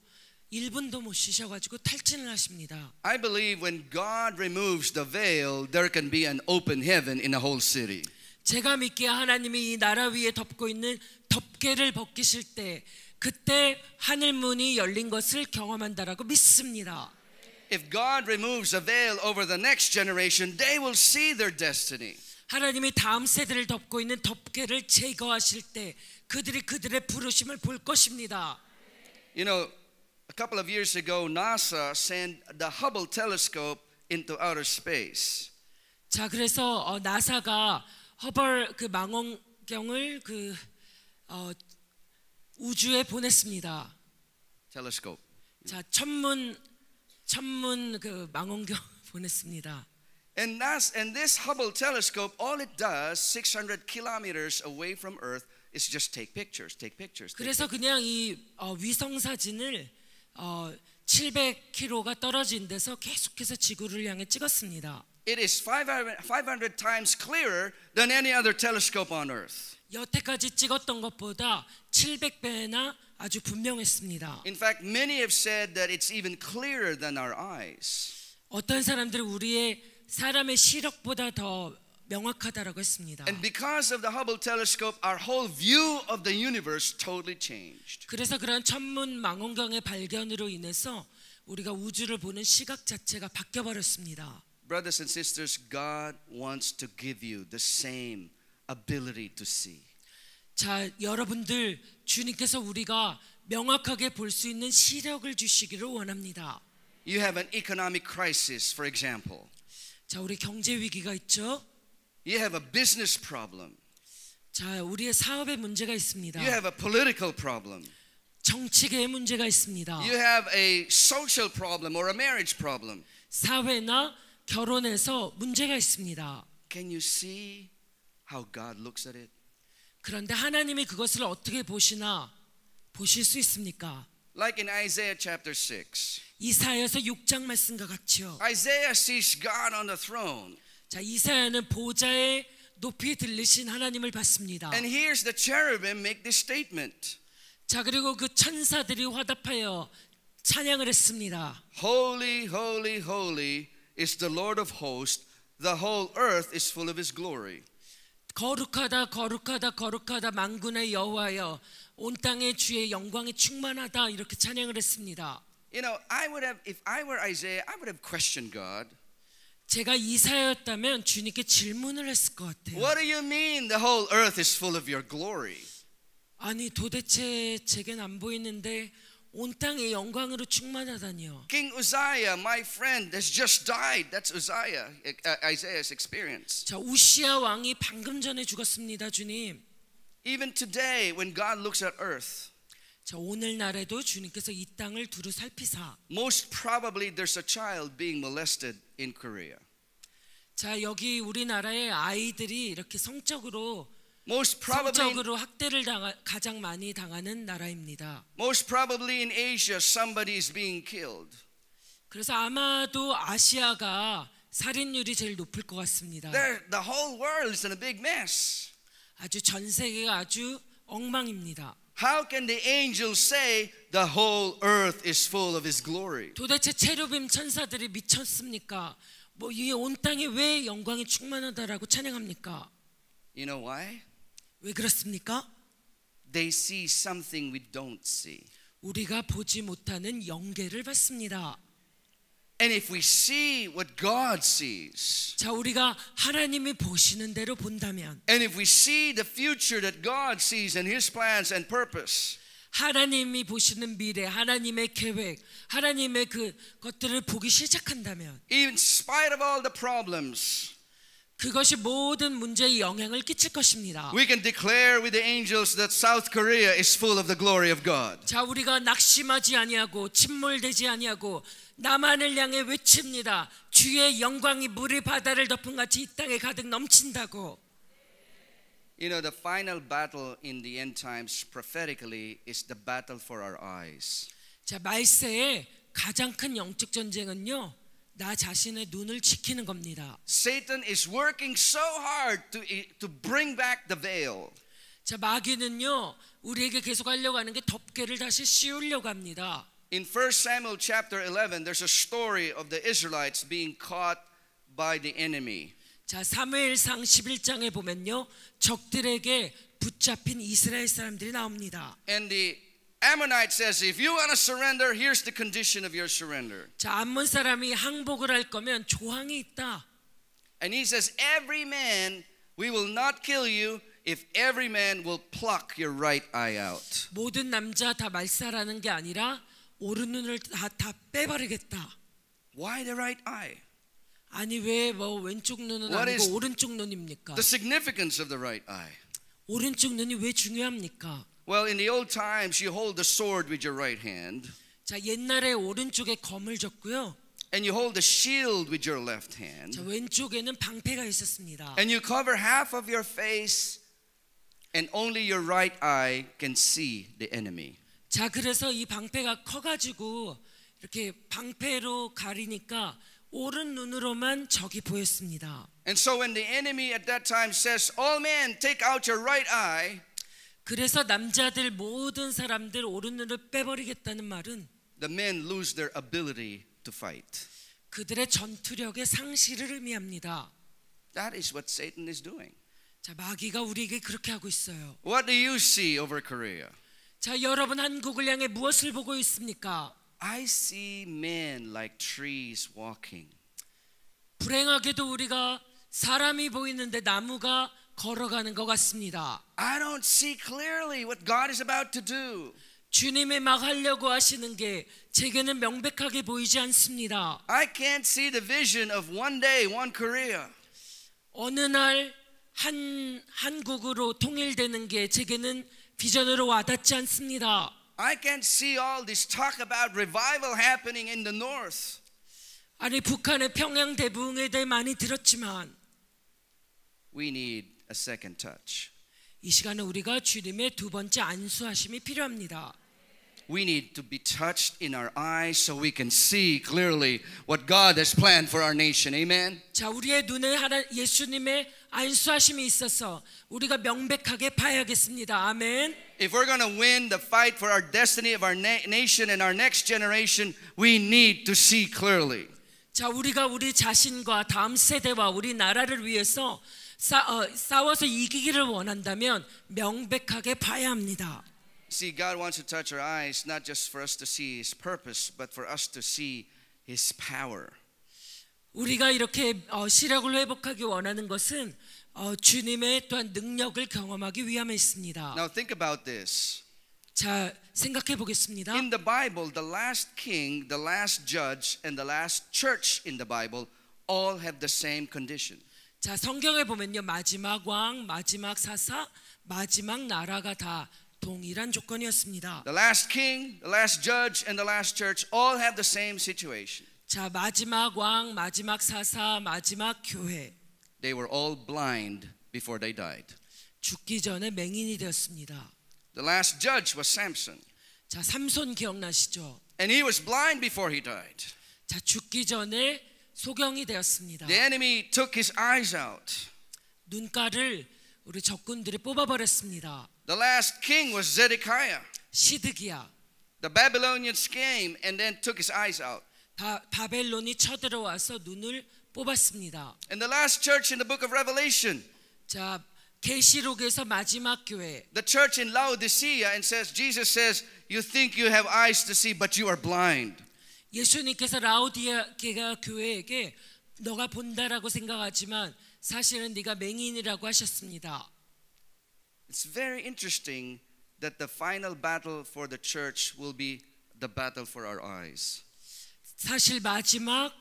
1분도 못 쉬셔가지고 탈진을 하십니다. I believe when God removes the veil, there can be an open heaven in a whole city. 제가 믿기에 하나님이 이 나라 위에 덮고 있는 덮개를 벗기실 때 그때 하늘문이 열린 것을 경험한다라고 믿습니다. If God removes a veil over the next generation, they will see their destiny. 하나님이 다음 세대를 덮고 있는 덮개를 제거하실 때 그들이 그들의 부르심을 볼 것입니다. You know, a couple of years ago, NASA sent the Hubble telescope into outer space. 자, 그래서 나사가 허벌 그 망원경을 우주에 보냈습니다. Telescope. 자, 천문 그 망원경 보냈습니다. And this Hubble telescope, all it does, 600 kilometers away from Earth, is just take pictures. 그래서 그냥 이 위성 사진을 700km가 떨어진 데서 계속해서 지구를 향해 찍었습니다. It is 500 times clearer than any other telescope on Earth. 여태까지 찍었던 것보다 700배나 아주 분명했습니다. In fact, many have said that it's even clearer than our eyes. 어떤 사람들은 사람의 시력보다 더 명확하다라고 했습니다. And because of the Hubble telescope, our whole view of the universe totally changed. 그래서 그런 천문 망원경의 발견으로 인해서 우리가 우주를 보는 시각 자체가 바뀌어 버렸습니다. Brothers and sisters, God wants to give you the same ability to see. 자, 여러분들 주님께서 우리가 명확하게 볼 수 있는 시력을 주시기를 원합니다. You have an economic crisis, for example. 자, 우리 경제 위기가 있죠. You have a business problem. 자, 우리의 사업에 문제가 있습니다. You have a political problem. 정치계에 문제가 있습니다. You have a social problem or a marriage problem. 사회나 결혼에서 문제가 있습니다. Can you see how God looks at it? 그런데 하나님이 그것을 어떻게 보실 수 있습니까? Like in Isaiah chapter 6. 이사야서 6장 말씀과 같이요. Isaiah sees God on the throne. 자, 이사야는 보좌에 높이 들리신 하나님을 봤습니다. And here's the cherubim make this statement. 자, 그리고 그 천사들이 화답하여 찬양을 했습니다. Holy, holy, holy is the Lord of hosts. The whole earth is full of his glory. 거룩하다 거룩하다 거룩하다 만군의 여호와여 온 땅의 주의 영광이 충만하다 이렇게 찬양을 했습니다. You know, if I were Isaiah, I would have questioned God. 제가 이사야였다면 주님께 질문을 했을 것 같아요. What do you mean the whole earth is full of your glory? 아니 도대체 제겐 안 보이는데 온 땅의 영광으로 충만하다니요. King Uzziah, my friend, has just died. That's Isaiah's experience. 자, 우시야 왕이 방금 전에 죽었습니다, 주님. Even today, when God looks at earth, 자, 오늘날에도 주님께서 이 땅을 두루 살피사. most probably there's a child being molested in Korea. 자, 여기 우리나라의 아이들이 이렇게 성적으로 학대를 가장 많이 당하는 나라입니다. Most probably in Asia, somebody is being killed. 그래서 아마도 아시아가 살인율이 제일 높을 것 같습니다. The whole world is in a big mess. 아주 전 세계가 아주 엉망입니다. How can the angels say the whole earth is full of his glory? 도대체 체루빔 천사들이 미쳤습니까? 뭐 이 온 땅에 왜 영광이 충만하다라고 찬양합니까? You know why? 왜 그렇습니까? They see something we don't see. 우리가 보지 못하는 영계를 봤습니다. And if we see what God sees, 자, 우리가 하나님이 보시는 대로 본다면, and if we see the future that God sees and his plans and purpose, 하나님이 보시는 미래, 하나님의 계획, 하나님의 그 것들을 보기 시작한다면, in spite of all the problems, 그것이 모든 문제에 영향을 끼칠 것입니다. we can declare with the angels that South Korea is full of the glory of God. 자, 우리가 낙심하지 아니하고 침몰되지 아니하고 남한을 향해 외칩니다. 주의 영광이 물의 바다를 덮은 같이 이 땅에 가득 넘친다고. You know, the final battle in the end times prophetically is the battle for our eyes. 자, 말세의 가장 큰 영적 전쟁은요, 나 자신의 눈을 지키는 겁니다. Satan is working so hard to bring back the veil. 자, 마귀는요, 우리에게 계속 하려고 하는 게 덮개를 다시 씌우려고 합니다. In 1 Samuel chapter 11, there's a story of the Israelites being caught by the enemy. 자, 사무엘상 11장에 보면요, 적들에게 붙잡힌 이스라엘 사람들이 나옵니다. And the Ammonite says, if you want to surrender, here's the condition of your surrender. 자, 암몬 사람이 항복을 할 거면 조항이 있다. And he says, every man, we will not kill you if every man will pluck your right eye out. 모든 남자 다 말살하는 게 아니라 오른눈을 다 빼버리겠다. Why the right eye? 아니 왜 뭐 왼쪽 눈은 What is 아니고 오른쪽 눈입니까? The significance of the right eye. 오른쪽 눈이 왜 중요합니까? Well, in the old times, you hold the sword with your right hand, 자, 옛날에 오른쪽에 검을 줬고요. and you hold the shield with your left 자, hand, 왼쪽에는 방패가 있었습니다. and you cover half of your face, and only your right eye can see the enemy. 자, 그래서 이 방패가 커가지고 이렇게 방패로 가리니까 오른 눈으로만 적이 보였습니다. And so when the enemy at that time says, all men take out your right eye, 그래서 남자들 모든 사람들 오른 눈을 빼버리겠다는 말은 the men lose their ability to fight. 그들의 전투력의 상실을 의미합니다. That is what Satan is doing. 자, 마귀가 우리에게 그렇게 하고 있어요. What do you see over Korea? 자, 여러분 한국을 향해 무엇을 보고 있습니까? I see men like trees walking. 불행하게도 우리가 사람이 보이는데 나무가 걸어가는 것 같습니다. I don't see clearly what God is about to do. 주님이 막 하려고 하시는 게 제게는 명백하게 보이지 않습니다. I can't see the vision of one day, one Korea. 어느 날 한국으로 통일되는 게 제게는 비전으로 와닿지 않습니다. I can't see all this talk about revival happening in the north. 아니 북한의 평양 대붕에 대해 많이 들었지만 We need a second touch. 이 시간에 우리가 주님의 두 번째 안수하심이 필요합니다. We need to be touched in our eyes so we can see clearly what God has planned for our nation. Amen. 자, 우리의 눈에 예수님의 안수하심이 있어서 우리가 명백하게 봐야겠습니다. 아멘. If we're going to win the fight for our destiny of our nation and our next generation, we need to see clearly. 자, 우리가 우리 자신과 다음 세대와 우리 나라를 위해서 싸워서 이기기를 원한다면 명백하게 봐야 합니다. See, God wants to touch our eyes not just for us to see His purpose, but for us to see His power. 우리가 이렇게 시력을 회복하기 원하는 것은 주님의 또한 능력을 경험하기 위함에 있습니다. Now think about this. 자, 생각해 보겠습니다. In the Bible, the last king, the last judge, and the last church in the Bible all have the same condition. 자, 성경에 보면요, 마지막 왕, 마지막 사사, 마지막 나라가 다 동일한 조건이었습니다. The last king, the last judge, and the last church all have the same situation. 자, 마지막 왕, 마지막 사사, 마지막 교회. They were all blind before they died. 죽기 전에 맹인이 되었습니다. The last judge was Samson, 자, 삼손 기억나시죠? and he was blind before he died. 자, 죽기 전에 소경이 되었습니다. The enemy took his eyes out. 눈가를 우리 적군들이 뽑아버렸습니다. The last king was Zedekiah. 시드기야. The Babylonians came and then took his eyes out. 바벨론이 쳐들어와서 눈을 뽑았습니다. And the last church in the book of Revelation, 자, 계시록에서 마지막 교회. the church in Laodicea, and says, Jesus says, you think you have eyes to see, but you are blind. 예수님께서 라오디게아 교회에게 너가 본다라고 생각하지만 사실은 네가 맹인이라고 하셨습니다. It's very interesting that the final battle for the church will be the battle for our eyes. 사실 마지막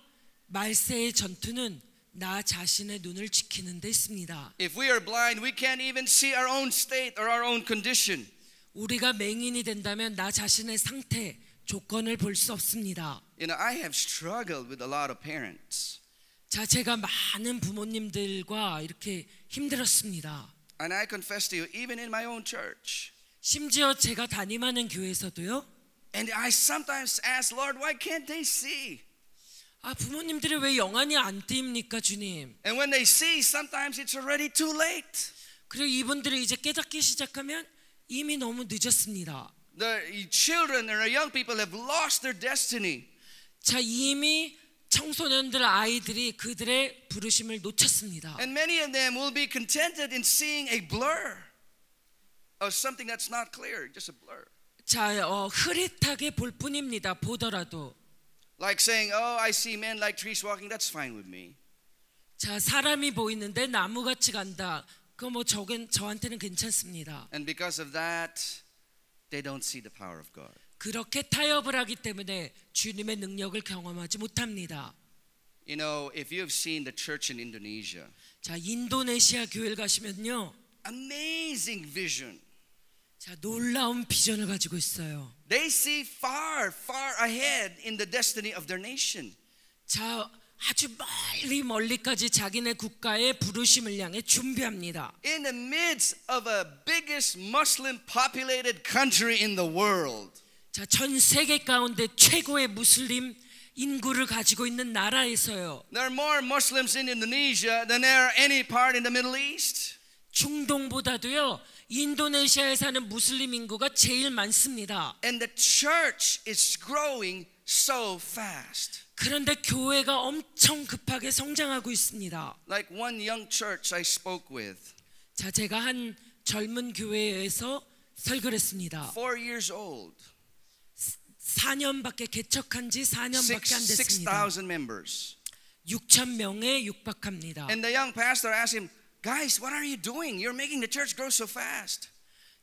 말세의 전투는 나 자신의 눈을 지키는 데 있습니다. If we are blind, we can't even see our own state or our own condition. 우리가 맹인이 된다면 나 자신의 상태, 조건을 볼 수 없습니다. You know, I have struggled with a lot of parents. 자, 제가 많은 부모님들과 이렇게 힘들었습니다. And I confess to you, even in my own church. 심지어 제가 담임하는 교회에서도요. And I sometimes ask, Lord, why can't they see? 아, 부모님들이 왜 영안이 안 띄입니까, 주님? And when they see, sometimes it's already too late. 그리고 이분들이 이제 깨닫기 시작하면 이미 너무 늦었습니다. The children or young people have lost their destiny. 자, 이미 청소년들 아이들이 그들의 부르심을 놓쳤습니다. And many of them will be contented in seeing a blur of something that's not clear, just a blur. 자, 흐릿하게 볼 뿐입니다. 보더라도. Like saying, oh, I see men like trees walking, that's fine with me. 자, 사람이 보이는데 나무같이 간다. 그거 뭐 저한테는 괜찮습니다. And because of that, they don't see the power of God. 그렇게 타협을 하기 때문에 주님의 능력을 경험하지 못합니다. You know, if you have seen the church in Indonesia, 자, 인도네시아 교회를 가시면요. amazing vision. 자, 놀라운 비전을 가지고 있어요. They see far, far ahead in the destiny of their nation. 자, 아주 멀리까지 자기네 국가의 부르심을 향해 준비합니다. In the midst of a biggest Muslim populated country in the world. 자, 전 세계 가운데 최고의 무슬림 인구를 가지고 있는 나라에서요. There are more Muslims in Indonesia than there are any part in the Middle East. 중동보다도요. 인도네시아에 사는 무슬림 인구가 제일 많습니다. And the church is growing so fast. 그런데 교회가 엄청 급하게 성장하고 있습니다. Like one young church I spoke with. 자, 제가 한 젊은 교회에서 설교를 했습니다. 4 years old. 4년밖에 개척한 지 4년밖에 안 됐습니다. 6,000 members. 6,000명에 육박합니다. And the young pastor asked him, guys, what are you doing? You're making the church grow so fast.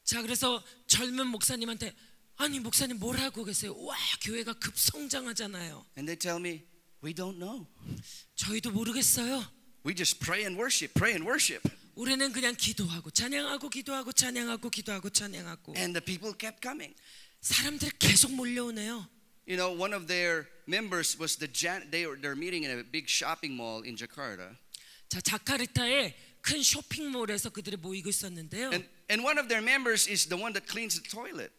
자, 그래서 젊은 목사님한테 아니 목사님 뭘 하고 계세요? 와, 교회가 급성장하잖아요. And they tell me, we don't know. 저희도 모르겠어요. We just pray and worship, pray and worship. 우리는 그냥 기도하고 찬양하고 기도하고 찬양하고 기도하고 찬양하고. And the people kept coming. 사람들이 계속 몰려오네요. You know, one of their members was they're meeting in a big shopping mall in Jakarta. 자, 자카르타의 큰 쇼핑몰에서 그들이 모이고 있었는데요. And one of their members is the one that cleans the toilet.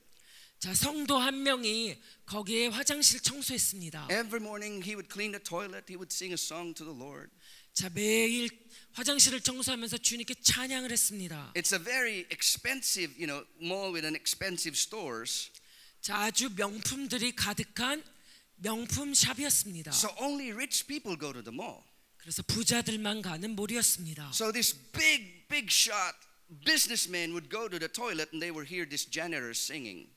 자, 성도 한 명이 거기에 화장실 청소했습니다. Every morning he would clean the toilet. He would sing a song to the Lord. 자, 매일 화장실을 청소하면서 주님께 찬양을 했습니다. It's a very expensive, you know, mall with an expensive stores. 자, 아주 명품들이 가득한 명품 샵이었습니다. So only rich people go to the mall. 그래서 부자들만 가는 몰이었습니다. So this big shot businessman would go to the toilet and they would hear this janitor singing.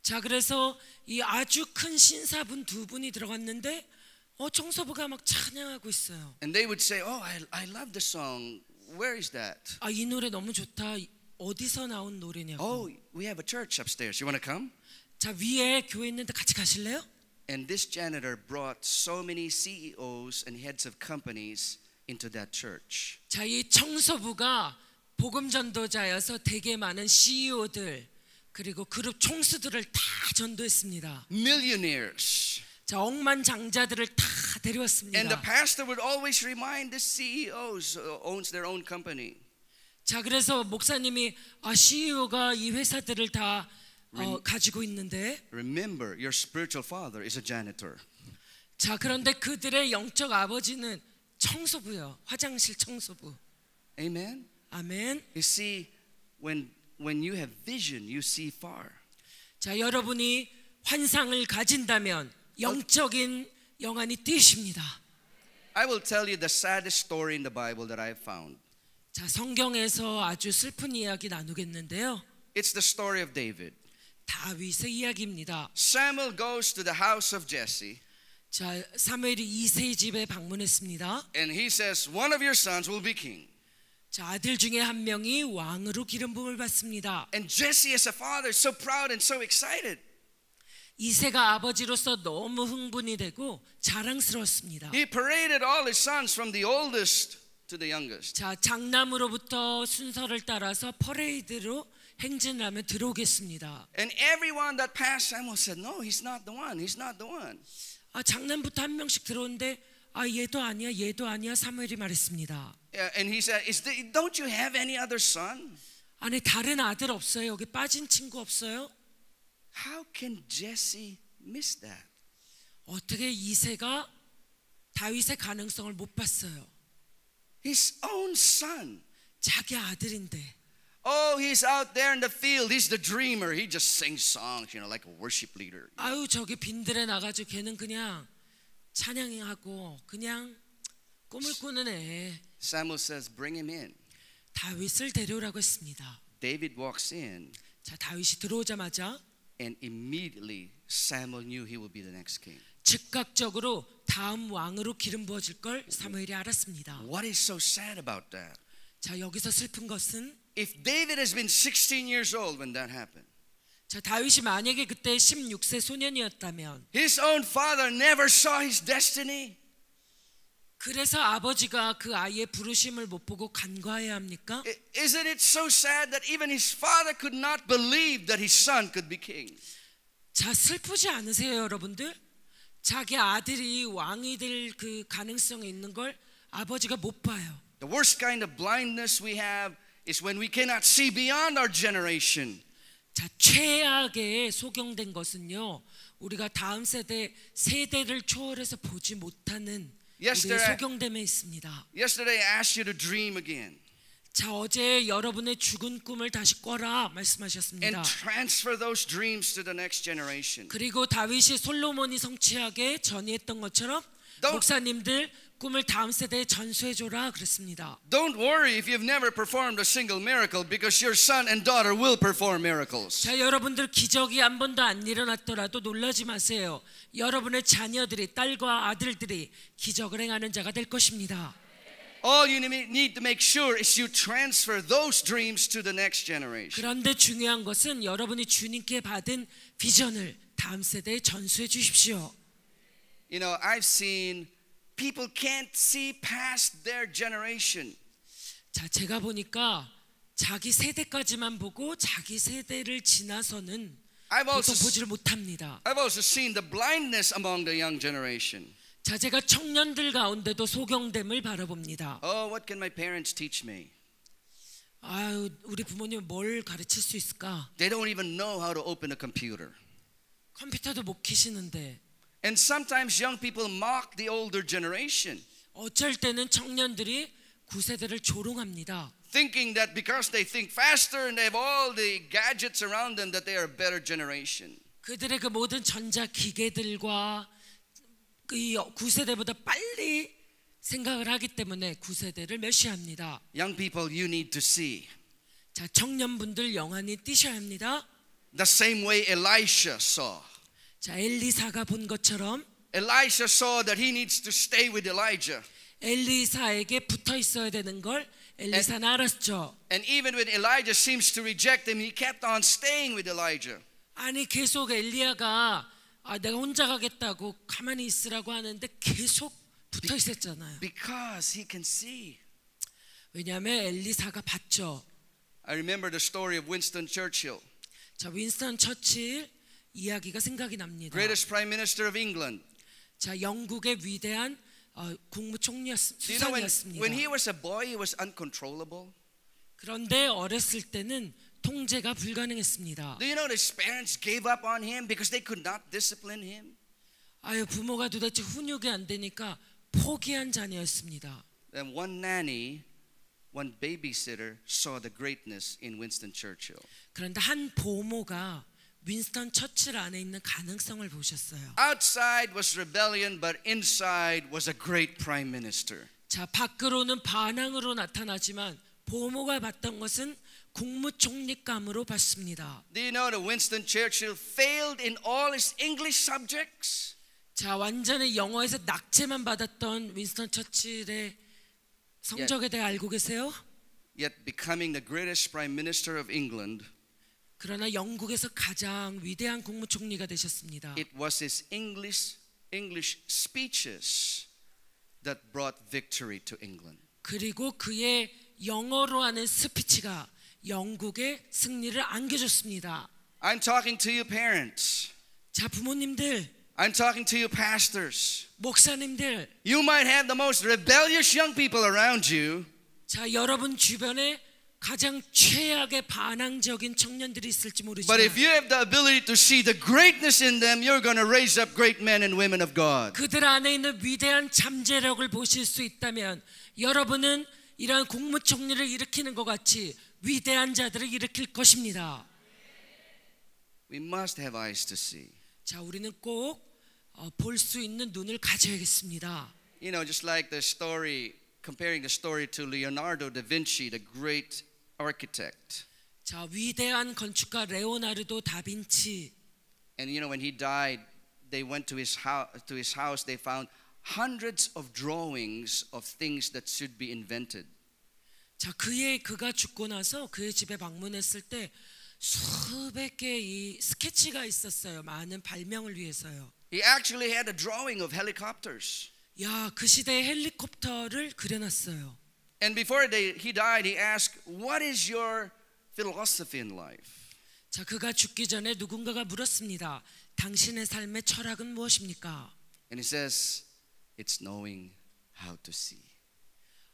자, 그래서 이 아주 큰 신사분 두 분이 들어갔는데 청소부가 막 찬양하고 있어요. And they would say, "Oh, I love the song. Where is that?" 아, 이 노래 너무 좋다. 어디서 나온 노래냐고. "Oh, we have a church upstairs. You want to come?" 자, 위에 교회 있는데 같이 가실래요? And this janitor brought so many CEOs and heads of companies into that church. 자, 이 청소부가 복음 전도자여서 되게 많은 CEO들 그리고 그룹 총수들을 다 전도했습니다. Millionaires. 자, 억만장자들을 다 And the 데려왔습니다. pastor would always remind the CEOs who owns their own company. 자, 그래서 목사님이 CEO가 이 회사들을 다 가지고 있는데, Remember, your spiritual father is a janitor. 자, 그런데 그들의 영적 아버지는 청소부요, 화장실 청소부. Amen. 아멘. You see, when you have vision, you see far. 자, 여러분이 환상을 가진다면 영적인 영안이 뛰십니다. I will tell you the saddest story in the Bible that I have found. 자, 성경에서 아주 슬픈 이야기 나누겠는데요. It's the story of David. 다윗의 이야기입니다. Samuel goes to the house of Jesse. 자, 사무엘이 이새의 집에 방문했습니다. And he says, "One of your sons will be king." 자, 아들 중에 한 명이 왕으로 기름 부음을 받습니다. And Jesse as a father is so proud and so excited. 이새가 아버지로서 너무 흥분이 되고 자랑스러웠습니다. He paraded all his sons from the oldest to the youngest. 자, 장남으로부터 순서를 따라서 퍼레이드로 행진을 하며 들어오겠습니다. And everyone that passed Samuel said, "No, he's not the one. He's not the one." 아, 장남부터 한 명씩 들어오는데 얘도 아니야, 얘도 아니야. 사무엘이 말했습니다. And he said, "Don't you have any other son?" 아니, 다른 아들 없어요? 여기 빠진 친구 없어요? How can Jesse miss that? 어떻게 이새가 다윗의 가능성을 못 봤어요? His own son. 자기 아들인데. Oh, he's out there in the field. He's the dreamer. He just sings songs, you know, like a worship leader. 아유, 저기 빈들에 나가지고 걔는 그냥 찬양하고 그냥 꿈을 꾸는 애. Samuel says, "Bring him in." 다윗을 데려오라고 했습니다. David walks in, 자, 다윗이 들어오자마자 and immediately Samuel knew he would be the next king. 즉각적으로 다음 왕으로 기름 부어질 걸 사무엘이 알았습니다. What is so sad about that? 자, 여기서 슬픈 것은 If David has been 16 years old when that happened, 자, 다윗이 만약에 그때 16세 소년이었다면 his own father never saw his destiny. 그래서 아버지가 그 아이의 부르심을 못 보고 간과해야 합니까? Isn't it so sad that even his father could not believe that his son could be king? 자, 슬프지 않으세요, 여러분들? 자기 아들이 왕이 될 그 가능성이 있는 걸 아버지가 못 봐요. The worst kind of blindness we have is when we cannot see beyond our generation. 자, 최악의 소경된 것은요, 우리가 다음 세대를 초월해서 보지 못하는 우리의 소경됨에 있습니다. Yesterday I asked you to dream again. 자, 어제 여러분의 죽은 꿈을 다시 꿔라 말씀하셨습니다. And transfer those dreams to the next generation. 그리고 다윗이 솔로몬이 성취하게 전이했던 것처럼 목사님들 꿈을 다음 세대에 전수해줘라 그랬습니다. Don't worry if you've never performed a single miracle, because your son and daughter will perform miracles. 자, 여러분들 기적이 한 번도 안 일어났더라도 놀라지 마세요. 여러분의 자녀들이, 딸과 아들들이 기적을 행하는 자가 될 것입니다. All you need to make sure is you transfer those dreams to the next generation. 그런데 중요한 것은 여러분이 주님께 받은 비전을 다음 세대에 전수해 주십시오. You know, I've seen people can't see past their generation. 자, 제가 보니까 자기 세대까지만 보고 자기 세대를 지나서는 보통 보지를 못합니다. I've also seen the blindness among the young generation. 자, 제가 청년들 가운데도 소경됨을 바라봅니다. Oh, what can my parents teach me? 아유, 우리 부모님 뭘 가르칠 수 있을까? They don't even know how to open a computer. 컴퓨터도 못 키시는데. And sometimes young people mock the older generation, 어쩔 때는 청년들이 구세대를 조롱합니다. thinking that because they think faster and they have all the gadgets around them that they are a better generation. 그들의 그 모든 전자 기계들과 그 구세대보다 빨리 생각을 하기 때문에 구세대를 멸시합니다. Young people, you need to see. 자, 청년분들 영안이 띄셔야 합니다. The same way Elisha saw. 자, 엘리사가 본 것처럼 Elisha saw that he needs to stay with Elijah. 엘리사에게 붙어 있어야 되는 걸 엘리사는 알았죠. And even when Elijah seems to reject him, he kept on staying with Elijah. 아니 계속 엘리야가 내가 혼자 가겠다고 가만히 있으라고 하는데 계속 붙어 있었잖아요. Because he can see. 왜냐하면 엘리사가 봤죠. I remember the story of Winston Churchill, 자, 윈스턴 처칠 이야기가 생각이 납니다. greatest prime minister of England. 자, 영국의 위대한 국무총리 Do you know 수상이었습니다. when he was a boy, he was uncontrollable. 그런데 어렸을 때는 통제가 불가능했습니다. Do you know his parents gave up on him because they could not discipline him? 아유, 부모가 도대체 훈육이 안 되니까 포기한 자녀였습니다. Then one nanny, one babysitter saw the greatness in Winston Churchill. 그런데 한 보모가 윈스턴 처칠 안에 있는 가능성을 보셨어요. Outside was rebellion, but inside was a great prime minister. 자, 밖으로는 반항으로 나타나지만 보모가 봤던 것은 국무총리감으로 봤습니다. Do you know that Winston Churchill failed in all his English subjects? 자, 완전히 영어에서 낙제만 받았던 윈스턴 처칠의 성적에 대해 알고 계세요? Yet becoming the greatest prime minister of England, 그러나 영국에서 가장 위대한 국무총리가 되셨습니다. it was his English speeches that brought victory to England. 그리고 그의 영어로 하는 스피치가 영국의 승리를 안겨줬습니다. I'm talking to you parents. 자, 부모님들, I'm talking to you pastors. 목사님들, You might have the most rebellious young people around you, 자, 여러분 주변에 가장 최악의 반항적인 청년들이 있을지 but 모르지만 if you have the ability to see the greatness in them, you're going to raise up great men and women of God. 그들 안에 있는 위대한 잠재력을 보실 수 있다면 여러분은 이러한 국무총리를 일으키는 것 같이 위대한 자들을 일으킬 것입니다. We must have eyes to see. 자, 우리는 꼭 볼 수 있는 눈을 가져야겠습니다. You know, just like the story, comparing the story to Leonardo da Vinci, the great architect. 자, 위대한 건축가 레오나르도 다빈치. And you know, when he died, they went to his house, they found hundreds of drawings of things that should be invented. 자, 그가 죽고 나서 그의 집에 방문했을 때 수백 개의 스케치가 있었어요. 많은 발명을 위해서요. He actually had a drawing of helicopters. 야, 그 시대의 헬리콥터를 그려놨어요. And before he died, he asked, "What is your philosophy in life?" 자, 그가 죽기 전에 누군가가 물었습니다. 당신의 삶의 철학은 무엇입니까? And he says, "It's knowing how to see."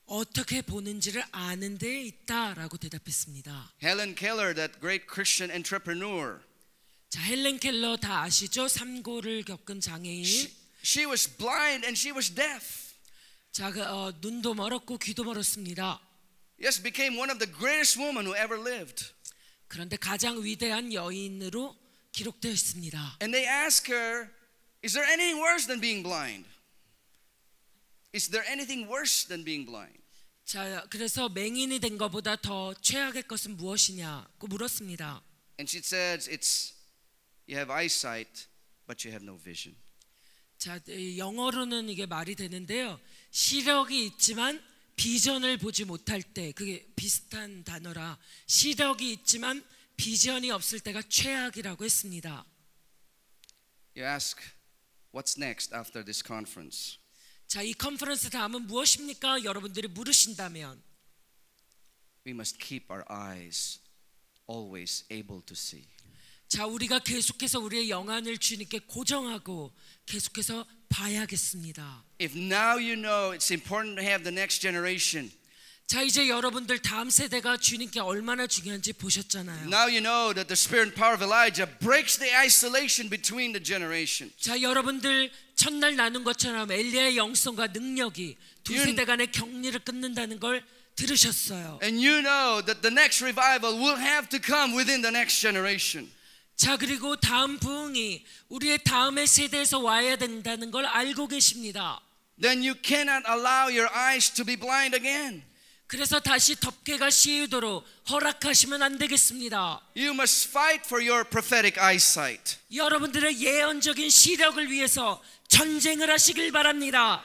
어떻게 보는지를 아는 데에 있다라고 대답했습니다. Helen Keller, that great Christian entrepreneur, 자, 헬렌 켈러 다 아시죠? 삼고를 겪은 장애인. she was blind and she was deaf. 자, 눈도 멀었고 귀도 멀었습니다. Yes, became one of the greatest women who ever lived. 그런데 가장 위대한 여인으로 기록되어 있습니다. And they ask her, "Is there anything worse than being blind? Is there anything worse than being blind?" 자, 그래서 맹인이 된 것보다 더 최악의 것은 무엇이냐고 물었습니다. And she says, "It's you have eyesight, but you have no vision." 자, 영어로는 이게 말이 되는데요. 시력이 있지만 비전을 보지 못할 때, 그게 비슷한 단어라. 시력이 있지만 비전이 없을 때가 최악이라고 했습니다. You ask, "What's next after this conference?" 자, 이 컨퍼런스 다음은 무엇입니까? 여러분들이 물으신다면 We must keep our eyes always able to see. 자, 우리가 계속해서 우리의 영안을 주님께 고정하고 계속해서 봐야겠습니다. If now you know it's important to have the next generation, 자, 이제 여러분들 다음 세대가 주님께 얼마나 중요한지 보셨잖아요. now you know that the spirit and power of Elijah breaks the isolation between the generations. 자, 여러분들 첫날 나눈 것처럼 엘리야의 영성과 능력이 두 세대 간의 격리를 끊는다는 걸 들으셨어요. And you know that the next revival will have to come within the next generation. 자, 그리고 다음 부흥이 우리의 다음의 세대에서 와야 된다는 걸 알고 계십니다. Then you cannot allow your eyes to be blind again. 그래서 다시 덮개가 씌우도록 허락하시면 안 되겠습니다. You must fight for your prophetic eyesight. 여러분들의 예언적인 시력을 위해서 전쟁을 하시길 바랍니다.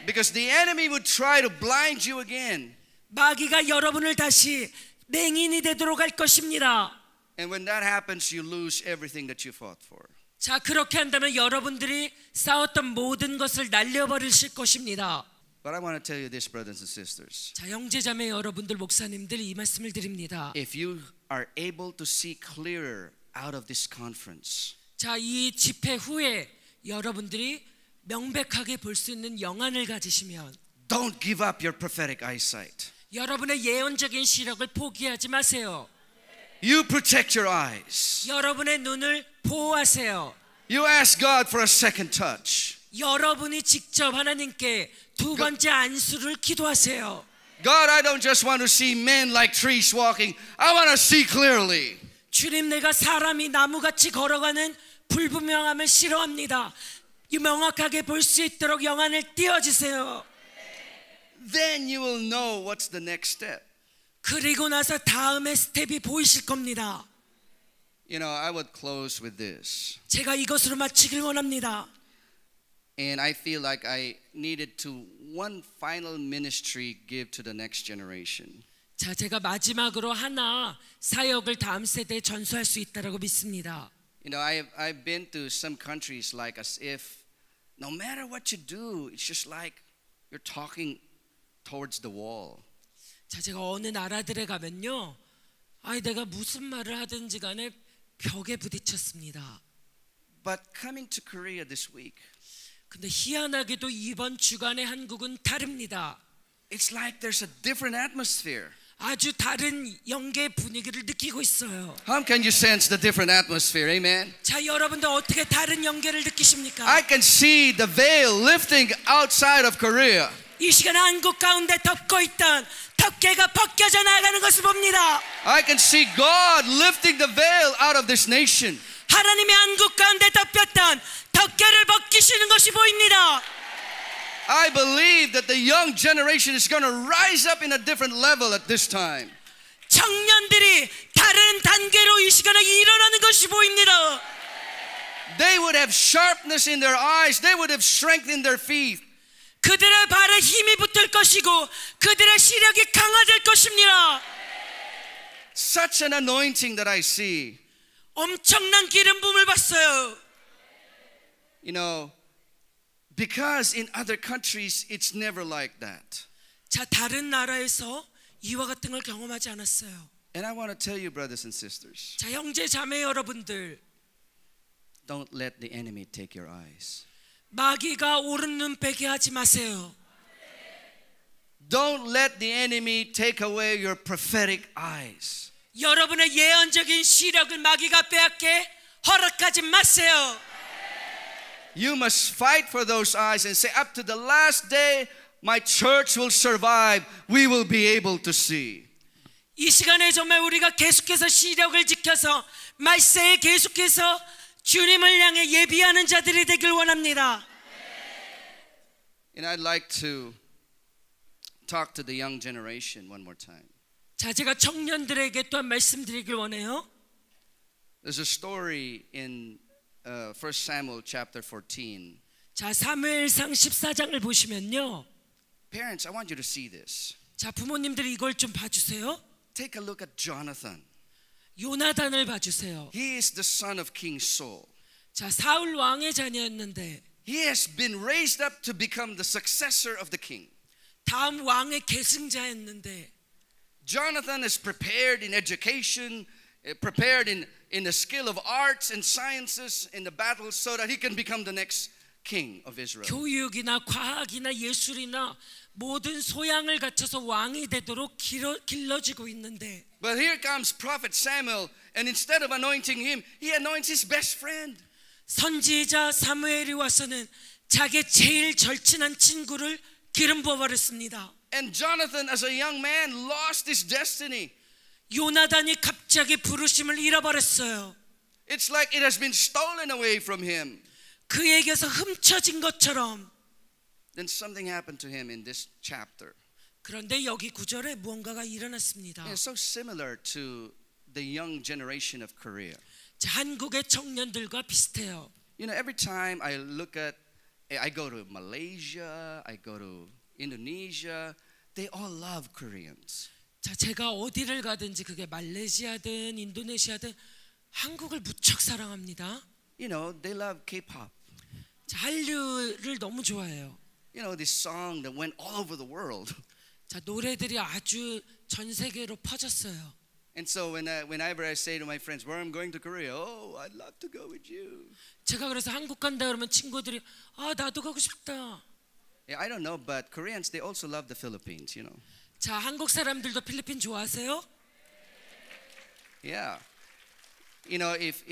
Because the enemy would try to blind you again. 마귀가 여러분을 다시 맹인이 되도록 할 것입니다. And when that happens, you lose everything that you fought for. 자, 그렇게 한다면 여러분들이 싸웠던 모든 것을 날려버리실 것입니다. But I want to tell you this, brothers and sisters. 자, 형제자매 여러분들, 목사님들, 이 말씀을 드립니다. If you are able to see clearer out of this conference, 자, 이 집회 후에 여러분들이 명백하게 볼 수 있는 영안을 가지시면 don't give up your prophetic eyesight. 여러분의 예언적인 시력을 포기하지 마세요. You protect your eyes. 여러분의 눈을 보호하세요. You ask God for a second touch. 여러분이 직접 하나님께 두 번째 안수를 기도하세요. God, I don't just want to see men like trees walking. I want to see clearly. 주님, 내가 사람이 나무같이 걸어가는 불분명함을 싫어합니다. 명확하게 볼 수 있도록 영안을 띄워주세요. Then you will know what's the next step. 그리고 나서 다음의 스텝이 보이실 겁니다. You know, I would close with this. 제가 이것으로 마치길 원합니다. And I feel like I needed to one final ministry give to the next generation. 자, 제가 마지막으로 하나 사역을 다음 세대에 전수할 수 있다라고 믿습니다. You know, I've been to some countries like as if no matter what you do, it's just like you're talking towards the wall. 자, 제가 어느 나라들에 가면요, 내가 무슨 말을 하든지 간에 벽에 부딪혔습니다. But coming to Korea this week, 근데 희한하게도 이번 주간의 한국은 다릅니다. it's like there's a different atmosphere. 아주 다른 영계 분위기를 느끼고 있어요. How can you sense the different atmosphere? Amen. 자, 여러분들 어떻게 다른 영계를 느끼십니까? I can see the veil lifting outside of Korea. 이 시간 한국 가운데 덮고 있던 덮개가 벗겨져 나가는 것을 봅니다. I can see God lifting the veil out of this nation. 하나님의 한국 가운데 덮였던 덮개를 벗기시는 것이 보입니다. I believe that the young generation is going to rise up in a different level at this time. 청년들이 다른 단계로 이 시간에 일어나는 것이 보입니다. They would have sharpness in their eyes. They would have strength in their feet. 그들의 발에 힘이 붙을 것이고 그들의 시력이 강화될 것입니다. Such an anointing that I see. 엄청난 기름 부음을 봤어요. You know, because in other countries it's never like that. 자, 다른 나라에서 이와 같은 걸 경험하지 않았어요. And I want to tell you, brothers and sisters, 자, 형제 자매 여러분들, don't let the enemy take your eyes. 마귀가 오른 눈 빼게 하지 마세요. Don't let the enemy take away your prophetic eyes. 여러분의 예언적인 시력을 마귀가 빼앗게 허락하지 마세요. You must fight for those eyes and say, up to the last day, my church will survive. We will be able to see. 이 시간에 정말 우리가 계속해서 시력을 지켜서 말세에 계속해서 주님을 향해 예비하는 자들이 되길 원합니다. And I'd like to talk to the young generation one more time. 자, 제가 청년들에게 또한 말씀드리길 원해요. There's a story in 1 Samuel chapter 14. 자, 사무엘상 14장을 보시면요. Parents, I want you to see this. 자, 부모님들이 이걸 좀 봐주세요. Take a look at Jonathan. 요나단을 봐주세요. He is the son of King Saul. 자, 사울 왕의 자녀였는데 He has been raised up to become the successor of the king. 다음 왕의 계승자였는데 Jonathan is prepared in education. prepared in the skill of arts and sciences in the battles so that he can become the next king of Israel. 교육이나 과학이나 예술이나 모든 소양을 갖춰서 왕이 되도록 길러지고 있는데 But here comes prophet Samuel, and instead of anointing him, he anoints his best friend. 선지자 사무엘이 와서는 자기 제일 절친한 친구를 기름 부어버렸습니다. And Jonathan, as a young man, lost his destiny. 요나단이 갑자기 부르심을 잃어버렸어요. It's like it has been stolen away from him. 그에게서 훔쳐진 것처럼. Then something happened to him in this chapter. 그런데 여기 구절에 무언가가 일어났습니다. It's so similar to the young generation of Korea. 자, 한국의 청년들과 비슷해요. You know, every time I go to Malaysia, I go to Indonesia, they all love Koreans. 자, 제가 어디를 가든지 그게 말레이시아든 인도네시아든 한국을 무척 사랑합니다. You know, they love K-pop. 자, 한류를 너무 좋아해요. You know, this song that went all over the world. 자, 노래들이 아주 전 세계로 퍼졌어요. And so whenever I say to my friends, where I'm going to Korea, oh, I'd love to go with you. 제가 그래서 한국 간다 그러면 친구들이 나도 가고 싶다. Yeah, I don't know, but Koreans, they also love the Philippines, you know. 자, 한국 사람들도 필리핀 좋아하세요? Yeah. You know, if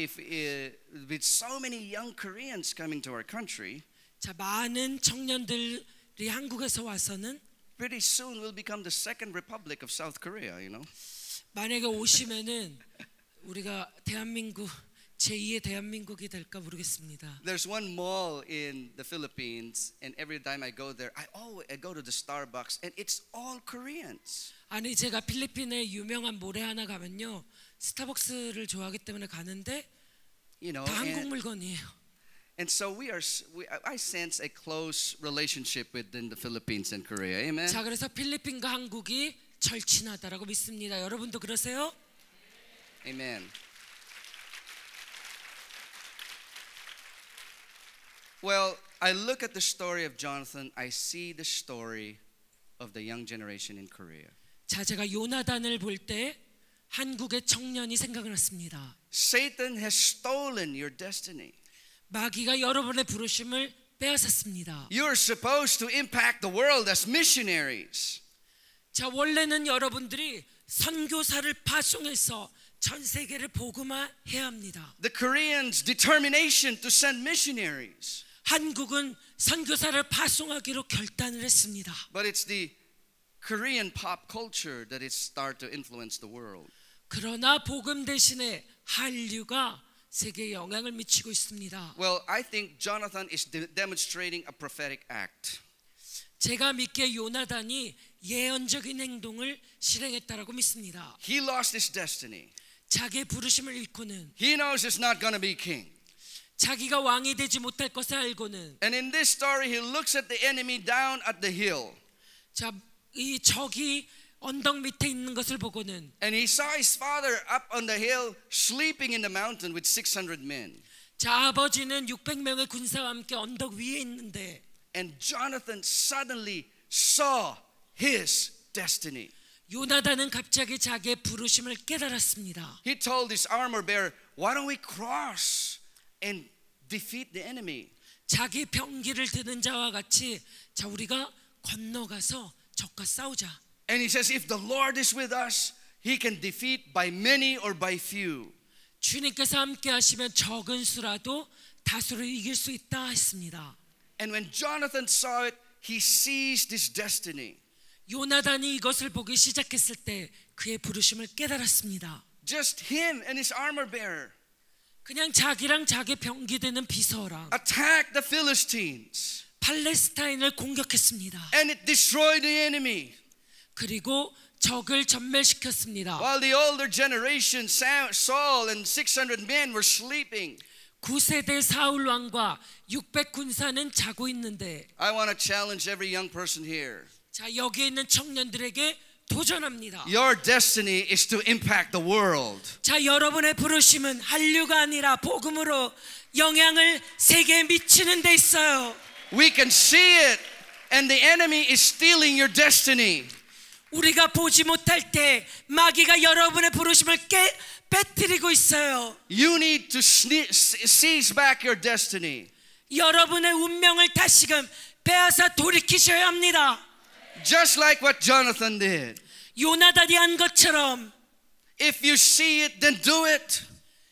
with so many young Koreans coming to our country, 자, 많은 청년들이 한국에서 와서는 pretty soon we'll become the second republic of South Korea, you know. 만약에 오시면은 우리가 대한민국 제2의 대한민국이 될까 모르겠습니다. There's one mall in the Philippines, and every time I go there, I go to the Starbucks, and it's all Koreans. 아니, 제가 필리핀에 유명한 몰에 하나 가면요, 스타벅스를 좋아하기 때문에 가는데 You know, 다 한국 물건이에요. and so I sense a close relationship within the Philippines and Korea. Amen. 자, 그래서 필리핀과 한국이 절친하다라고 믿습니다. 여러분도 그러세요? Amen. Well, I look at the story of Jonathan. I see the story of the young generation in Korea. 자, 제가 요나단을 볼 때 한국의 청년이 생각이 났습니다. Satan has stolen your destiny. 마귀가 여러분의 부르심을 빼앗았습니다. You're supposed to impact the world as missionaries. 자, 원래는 여러분들이 선교사를 파송해서 전 세계를 복음화해야 합니다. The Koreans' determination to send missionaries. 한국은 선교사를 파송하기로 결단을 했습니다. But it's the Korean pop culture that is start to influence the world. 그러나 복음 대신에 한류가 세계에 영향을 미치고 있습니다. Well, I think Jonathan is demonstrating a prophetic act. 제가 믿기에 요나단이 예언적인 행동을 실행했다라고 믿습니다. He lost his destiny. 자기의 부르심을 잃고는 He knows he's not going to be king. 자기가 왕이 되지 못할 것을 알고는 And in this story, he looks at the enemy down at the hill. 자, 이 적이 언덕 밑에 있는 것을 보고는 And he saw his father up on the hill sleeping in the mountain with 600 men. 자, 아버지는 600명의 군사와 함께 언덕 위에 있는데 And Jonathan suddenly saw his destiny. 요나단은 갑자기 자기의 부르심을 깨달았습니다. He told his armor bearer, why don't we cross and defeat the enemy? 자기 병기를 드는 자와 같이 자, 우리가 건너가서 적과 싸우자. And he says, if the Lord is with us, he can defeat by many or by few. 주님께서 함께 하시면 적은 수라도 다수를 이길 수 있다 했습니다. And when Jonathan saw it, he seized his destiny. 요나단이 이것을 보기 시작했을 때 그의 부르심을 깨달았습니다. Just him and his armor bearer 그냥 자기랑 자기 병기 드는 비서랑 attacked the Philistines. 팔레스타인을 공격했습니다. And it destroyed the enemy. 그리고 적을 전멸시켰습니다. While the older generation, Saul and 600 men were sleeping. 9세대 사울 왕과 600 군사는 자고 있는데 I want to challenge every young person here. 자, 여기 있는 청년들에게 도전합니다. Your destiny is to impact the world. 자, 여러분의 부르심은 한류가 아니라 복음으로 영향을 세계에 미치는 데 있어요. We can see it, and the enemy is stealing your destiny. 우리가 보지 못할 때 마귀가 여러분의 부르심을 빼뜨리고 있어요. You need to seize back your destiny. 여러분의 운명을 다시금 빼앗아 돌이키셔야 합니다. Just like what Jonathan did. 요나단이 한 것처럼 If you see it, then do it.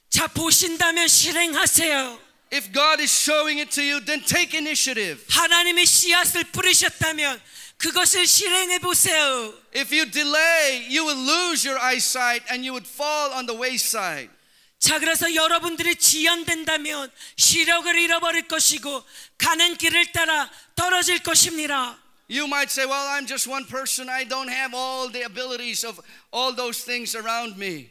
자, 보신다면 실행하세요. If God is showing it to you, then take initiative. 하나님이 씨앗을 뿌리셨다면 그것을 실행해 보세요. If you delay, you will lose your eyesight and you would fall on the wayside. 자, 그래서 여러분들이 지연된다면 시력을 잃어버릴 것이고 가는 길을 따라 떨어질 것입니다. You might say, well, I'm just one person. I don't have all the abilities of all those things around me.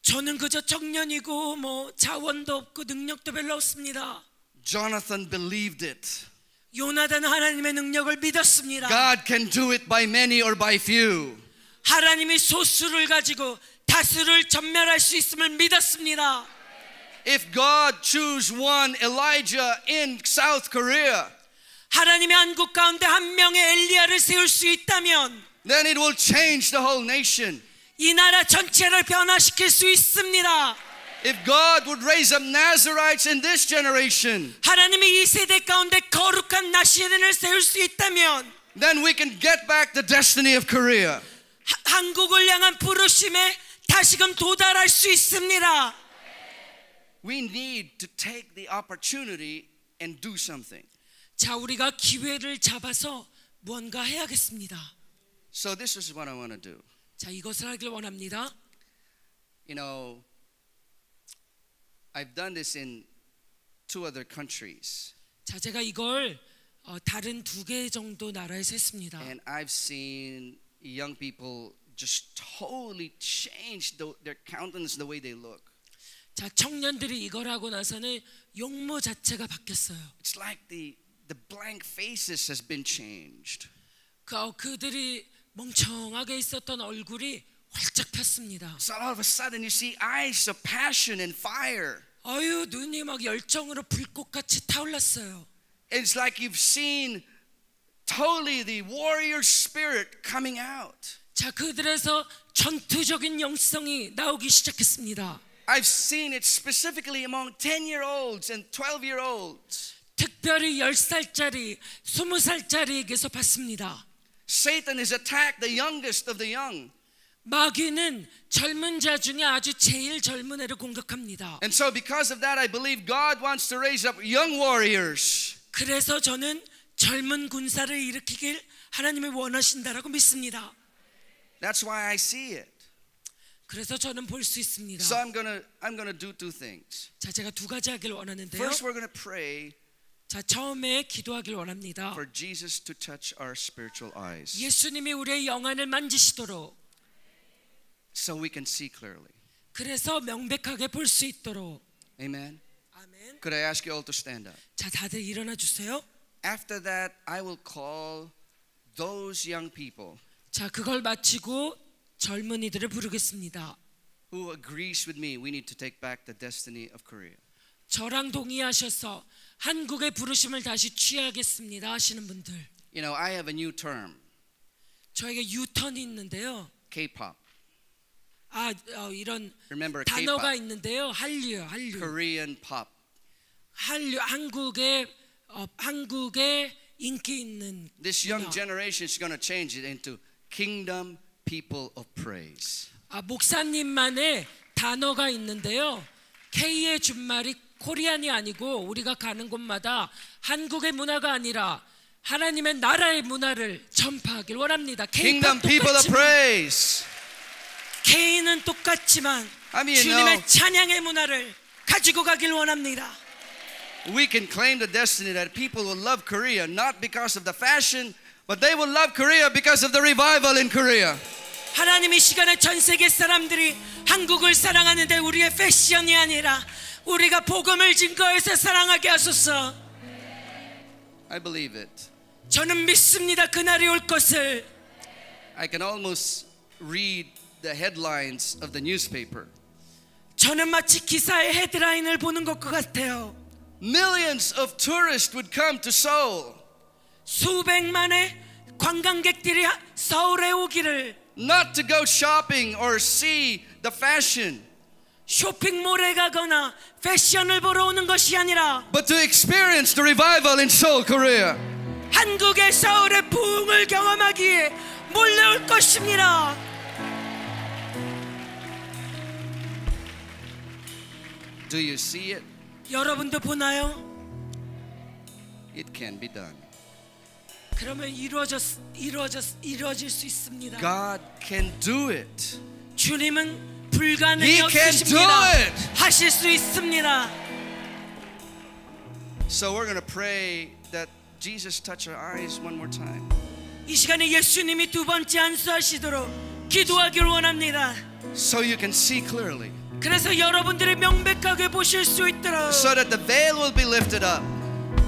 저는 그저 청년이고 뭐 자원도 없고 능력도 별로 없습니다. Jonathan believed it. 요나단은 하나님의 능력을 믿었습니다. God can do it by many or by few. 하나님이 소수를 가지고 다수를 전멸할 수 있음을 믿었습니다. If God choose one Elijah in South Korea, 하나님의 한국 가운데 한 명의 엘리야를 세울 수 있다면 then it will change the whole nation. 이 나라 전체를 변화시킬 수 있습니다. If God would raise up Nazarites in this generation, 하나님이 이 세대 가운데 거룩한 나시린을 세울 수 있다면 then we can get back the destiny of Korea. 한국을 향한 부르심에 다시금 도달할 수 있습니다. We need to take the opportunity and do something. 자, 우리가 기회를 잡아서 무언가 해야겠습니다. So this is what I want to do. 자, 이것을 하길 원합니다. You know, I've done this in 2 other countries. 자, 제가 이걸 다른 2개 정도 나라에서 했습니다. And I've seen young people just totally change their countenance, the way they look. 자, 청년들이 이걸 하고 나서는 용모 자체가 바뀌었어요. It's like the blank faces has been changed. 그들이 멍청하게 있었던 얼굴이 활짝 폈습니다. So all of a sudden you see eyes of passion and fire. 아유, 눈이 막 열정으로 불꽃같이 타올랐어요. It's like you've seen totally the warrior spirit coming out. 자, 그들에서 전투적인 영성이 나오기 시작했습니다. I've seen it specifically among 10-year-olds and 12-year-olds. 특별히 10살짜리, 20살짜리에게서 봤습니다. Satan has attacked the youngest of the young. 마귀는 젊은 자 중에 아주 제일 젊은 애를 공격합니다. And so because of that, I believe God wants to raise up young warriors. 그래서 저는 젊은 군사를 일으키길 하나님이 원하신다라고 믿습니다. That's why I see it. 그래서 저는 볼 수 있습니다. So I'm gonna do 2 things. 자, 제가 2가지 하길 원하는데요. First, we're gonna pray 자, 처음에 기도하길 원합니다. for Jesus to touch our spiritual eyes, 예수님이 우리의 영안을 만지시도록, so we can see clearly. 그래서 명백하게 볼 수 있도록. Amen. 아멘. Could I ask you all to stand up? 자, 다들 일어나 주세요. After that, I will call those young people 자, 그걸 마치고 젊은이들을 부르겠습니다. who agrees with me. We need to take back the destiny of Korea. 저랑 동의하셔서 한국의 부르심을 다시 취하겠습니다 하시는 분들. You know, I have a new term, 저에게 유턴이 있는데요. K-pop. 이런 Remember 단어가 K-pop, 있는데요. 한류. Korean pop. 한류, 한국의 인기 있는 This young 문화. generation is going to change it into kingdom people of praise. 목사님만의 단어가 있는데요. K의 준말이 코리안이 아니고 우리가 가는 곳마다 한국의 문화가 아니라 하나님의 나라의 문화를 전파하길 원합니다. Kingdom people of praise. K는 똑같지만 I mean, 주님의 찬양의 문화를 가지고 가길 원합니다. We can claim the destiny that people will love Korea not because of the fashion, but they will love Korea because of the revival in Korea. 하나님 이 시간에 전 세계 사람들이 한국을 사랑하는데 우리의 패션이 아니라 우리가 복음을 증거해서 사랑하게 하소서. I believe it. 저는 믿습니다. 그날이 올 것을. I can almost read the headlines of the newspaper. 저는 마치 기사의 헤드라인을 보는 것 같아요. Millions of tourists would come to Seoul. 수백만의 관광객들이 서울에 오기를, not to go shopping or see the fashion, 쇼핑몰에 가거나 패션을 보러 오는 것이 아니라 but to experience the revival in Seoul, Korea. 한국의 서울의 부흥을 경험하기에 몰려올 것입니다. Do you see it? 여러분도 보나요? It can be done. 그러면 이루어질 수 있습니다. God can do it. 주님은 불가능이 He can do 없으십니다. it. 하실 수 있습니다. So we're going to pray that Jesus touch our eyes one more time. 이 시간에 예수님이 두 번째 안수하시도록 기도하기를 원합니다. So you can see clearly. 그래서 여러분들이 명백하게 보실 수 있도록, So that the veil will be lifted up.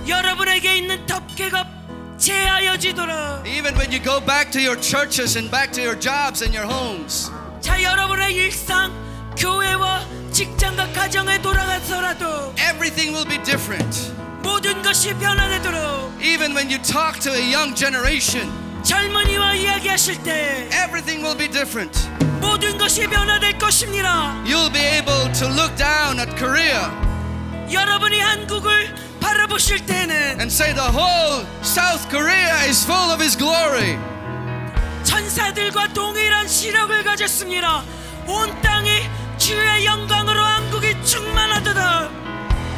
여러분에게 있는 덮개가 제하여지도록. Even when you go back to your churches and back to your jobs and your homes. 자, 여러분의 일상, 교회와 직장과 가정에 돌아가서라도 Everything will be different. 모든 것이 변화되도록. Even when you talk to a young generation, 젊은이와 이야기하실 때 everything will be different. 모든 것이 변화될 것입니다. You'll be able to look down at Korea 여러분이 한국을 바라보실 때는 and say the whole South Korea is full of His glory. 천사들과 동일한 시력을 가졌습니다. 온 땅이 주의 영광으로 한국이 충만하도다.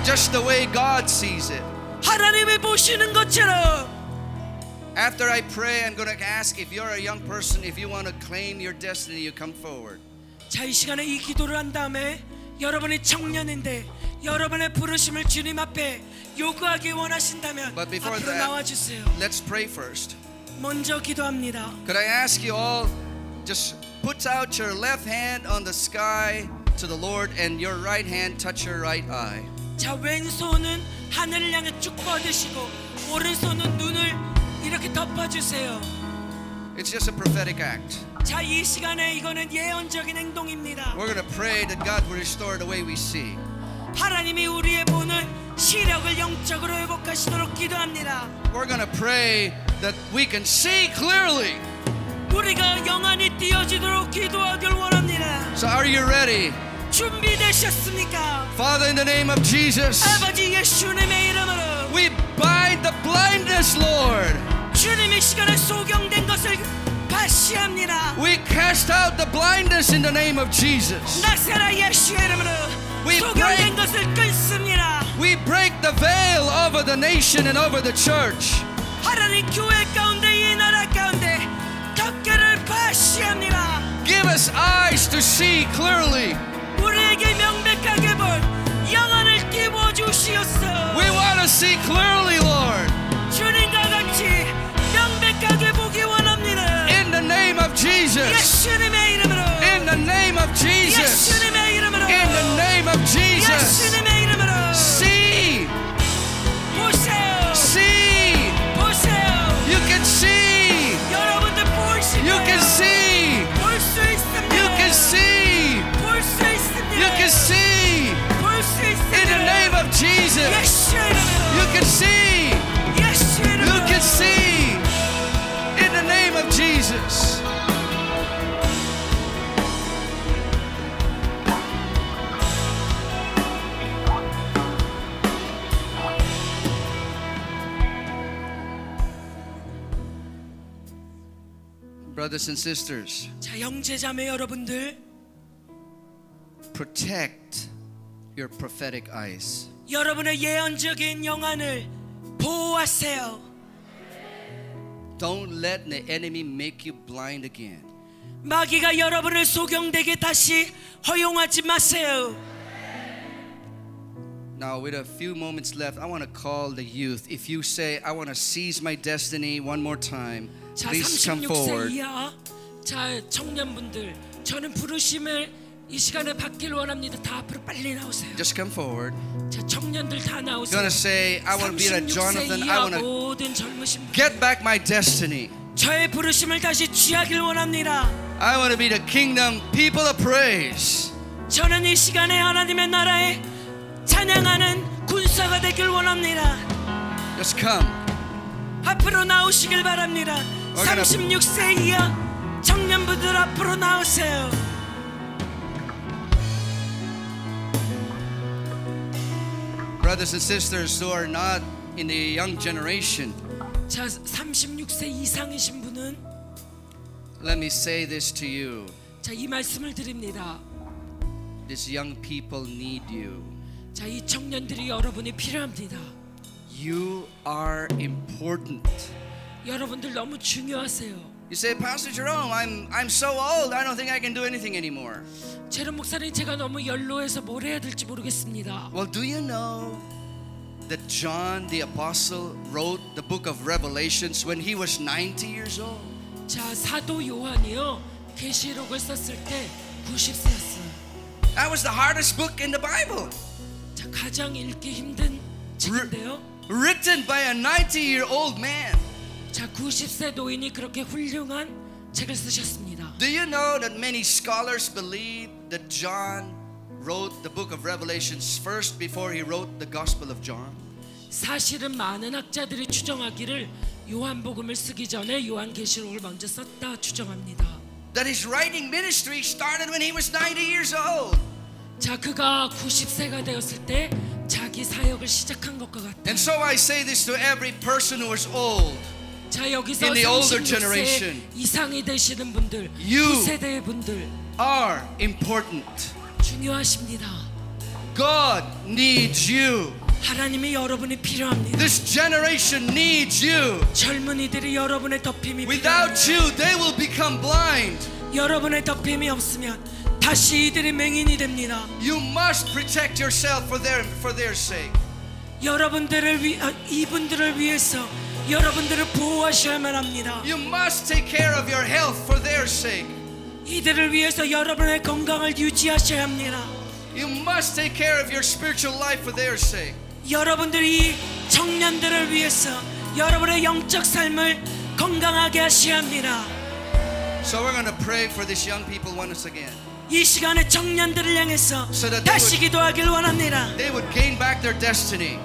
Just the way God sees it. 하나님이 보시는 것처럼. After I pray, I'm going to ask if you're a young person, if you want to claim your destiny, you come forward. 자, 이 시간에 이 기도를 한 다음에 여러분이 청년인데 여러분의 부르심을 주님 앞에 요구하기 원하신다면 But before 앞으로 that, 나와주세요. let's pray first. 먼저 기도합니다. Could I ask you all, just put out your left hand on the sky to the Lord and your right hand touch your right eye. 자, 왼손은 하늘을 향해 쭉 뻗으시고 오른손은 눈을 이렇게 덮어주세요. It's just a prophetic act. 자, 이 시간에 이거는 예언적인 행동입니다. We're going to pray that God will restore the way we see. 하나님이 우리의 보는 시력을 영적으로 회복하시도록 기도합니다. We're going to pray that we can see clearly. 우리가 영안이 띄어지도록 기도하길 원합니다. So are you ready? 준비되셨습니까? Father, in the name of Jesus, 아버지 예수님의 이름으로 we bind the blindness, Lord. 주님 이 시간에 소경된 것을 발시합니다. We cast out the blindness in the name of Jesus. 나사라 예수의 이름으로 We 소경된 것을 끊습니다. We break the veil over the nation and over the church. 하나님 교회 가운데 이 나라 가운데 덮개를 발시합니다. Give us eyes to see clearly. 우리에게 명백하게 볼 영안을 띄워 주시옵소서. We want to see clearly, Lord. 주님과 같이 명백하게 보기 원합니다. In the name of Jesus. 예수님의 이름으로. In the name of Jesus. 예수님의 이름으로. In the name of Jesus. 예수님의 이름으로. See. 보세요. See. 보세요. You can see. 여러분들 볼 수 You can 있어요. see. 볼 수 있습니다. You can see. 볼 수 있습니다. You can see. 볼 수 있습니다. In the name of Jesus. 예수의 이름으로. You can see. 예수의 이름으로. You can see. In the name of Jesus. Brothers and sisters, 자, 형제자매 여러분들, protect your prophetic eyes. 여러분의 예언적인 영안을 보호하세요. Don't let the enemy make you blind again. 마귀가 여러분을 소경되게 다시 허용하지 마세요. Now, with a few moments left, I want to call the youth. If you say, I want to seize my destiny one more time, 자, please come 36세 forward. 이하 자, 청년분들, 저는 부르심을 이 시간에 받기를 원합니다. 다 앞으로 빨리 나오세요. Just come forward. 자, 청년들 다 You're 나오세요. going to say, I want to be like 36세 Jonathan. I 이하 want to 모든 젊으신 분, get back my destiny. 저의 부르심을 다시 취하길 원합니다. I want to be the kingdom people of praise. 저는 이 시간에 하나님의 나라에 찬양하는 군사가 되길 원합니다. Just come. 앞으로 나오시길 바랍니다. gonna- 36세 이하 청년분들 앞으로 나오세요. Brothers and sisters who are not in the young generation, 자, 36세 이상이신 분은 let me say this to you. 자, 이 말씀을 드립니다. These young people need you. 자, 이 청년들이 여러분이 필요합니다. You are important. 여러분들 너무 중요하세요. You say, Pastor Jerome, I'm so old. I don't think I can do anything anymore. 제롬 목사님, 제가 너무 연로해서 뭘 해야 될지 모르겠습니다. Well, do you know that John the Apostle wrote the book of Revelations when he was 90 years old? 자, 사도 요한이요, 계시록을 썼을 때 90세였어요. That was the hardest book in the Bible. 자, 가장 읽기 힘든 책인데요. Written by a 90-year-old man. 자, 90세 노인이 그렇게 훌륭한 책을 쓰셨습니다. Do you know that many scholars believe that John wrote the book of Revelations first before he wrote the Gospel of John? 사실은 많은 학자들이 추정하기를 요한복음을 쓰기 전에 요한계시록을 먼저 썼다 추정합니다. That his writing ministry started when he was 90 years old. 자, 그가 90세가 되었을 때 자기 사역을 시작한 것과 같아요. And so I say this to every person who is old. 자, 여기서 In the older 36세 generation, 이상이 되시는 분들, you 9세대 분들 are important. 중요하십니다. God needs you. 하나님이 여러분이 필요합니다. This generation needs you. 젊은이들이 여러분의 덮임이 Without 필요합니다. you, they will become blind. 여러분의 덮임이 없으면 다시 이들이 맹인이 됩니다. You must protect yourself for their sake. 이분들을 위해서 여러분들을 보호하셔야만 합니다. You must take care of your health for their sake. 이들을 위해서 여러분의 건강을 유지하셔야 합니다. You must take care of your spiritual life for their sake. 여러분들이 청년들을 위해서 여러분의 영적 삶을 건강하게 하셔야 합니다. So we're going to pray for these young people once again. 이 시간에 청년들을 향해서 So that 다시 기도하길 원합니다. they would gain back their destiny.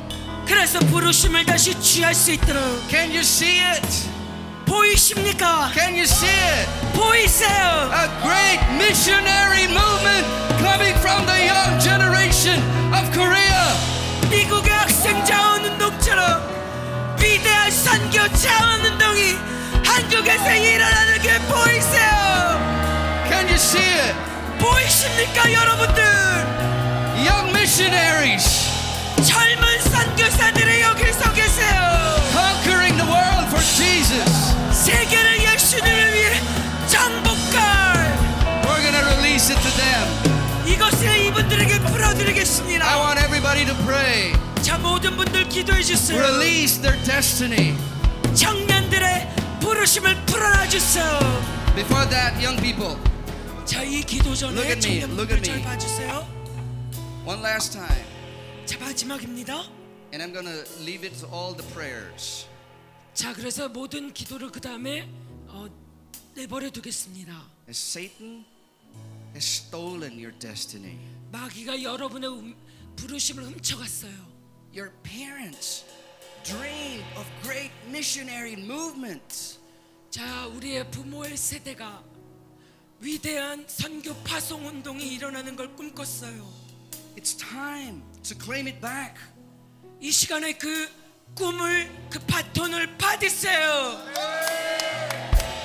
그래서 부르심을 다시 취할 수 있도록. Can you see it? 보이십니까? Can you see it? 보이세요? A great missionary movement coming from the young generation of Korea. 미국의 학생 자원 운동처럼 위대한 선교 자원 운동이 한국에서 일어나는 게 보이세요? Can you see it? 보이십니까, 여러분들? Young missionaries 젊은 선교사들이 여기 서 계세요. conquering the world for Jesus. 세계를 예수님을 위해 정복할. We're going to release it to them. 이것을 이분들에게 I 풀어드리겠습니다. want everybody to pray. 자, 모든 분들 기도해 주세요. Release their destiny. 청년들의 부르심을 풀어놔 주세요. Before that, young people, 자, 이 기도 Look 전에 at me, look 청년분들 at 잘 me. 봐주세요. one last time. 자, 마지막입니다. And I'm going to leave it to all the prayers. 자, 그래서 모든 기도를 그 다음에 내버려 두겠습니다. As Satan has stolen your destiny. 마귀가 여러분의 부르심을 훔쳐갔어요. Your parents dreamed of great missionary movements. 자, 우리의 부모의 세대가 위대한 선교 파송 운동이 일어나는 걸 꿈꿨어요. It's time to claim it back. 이 시간에 그 꿈을, 그 바톤을 받으세요.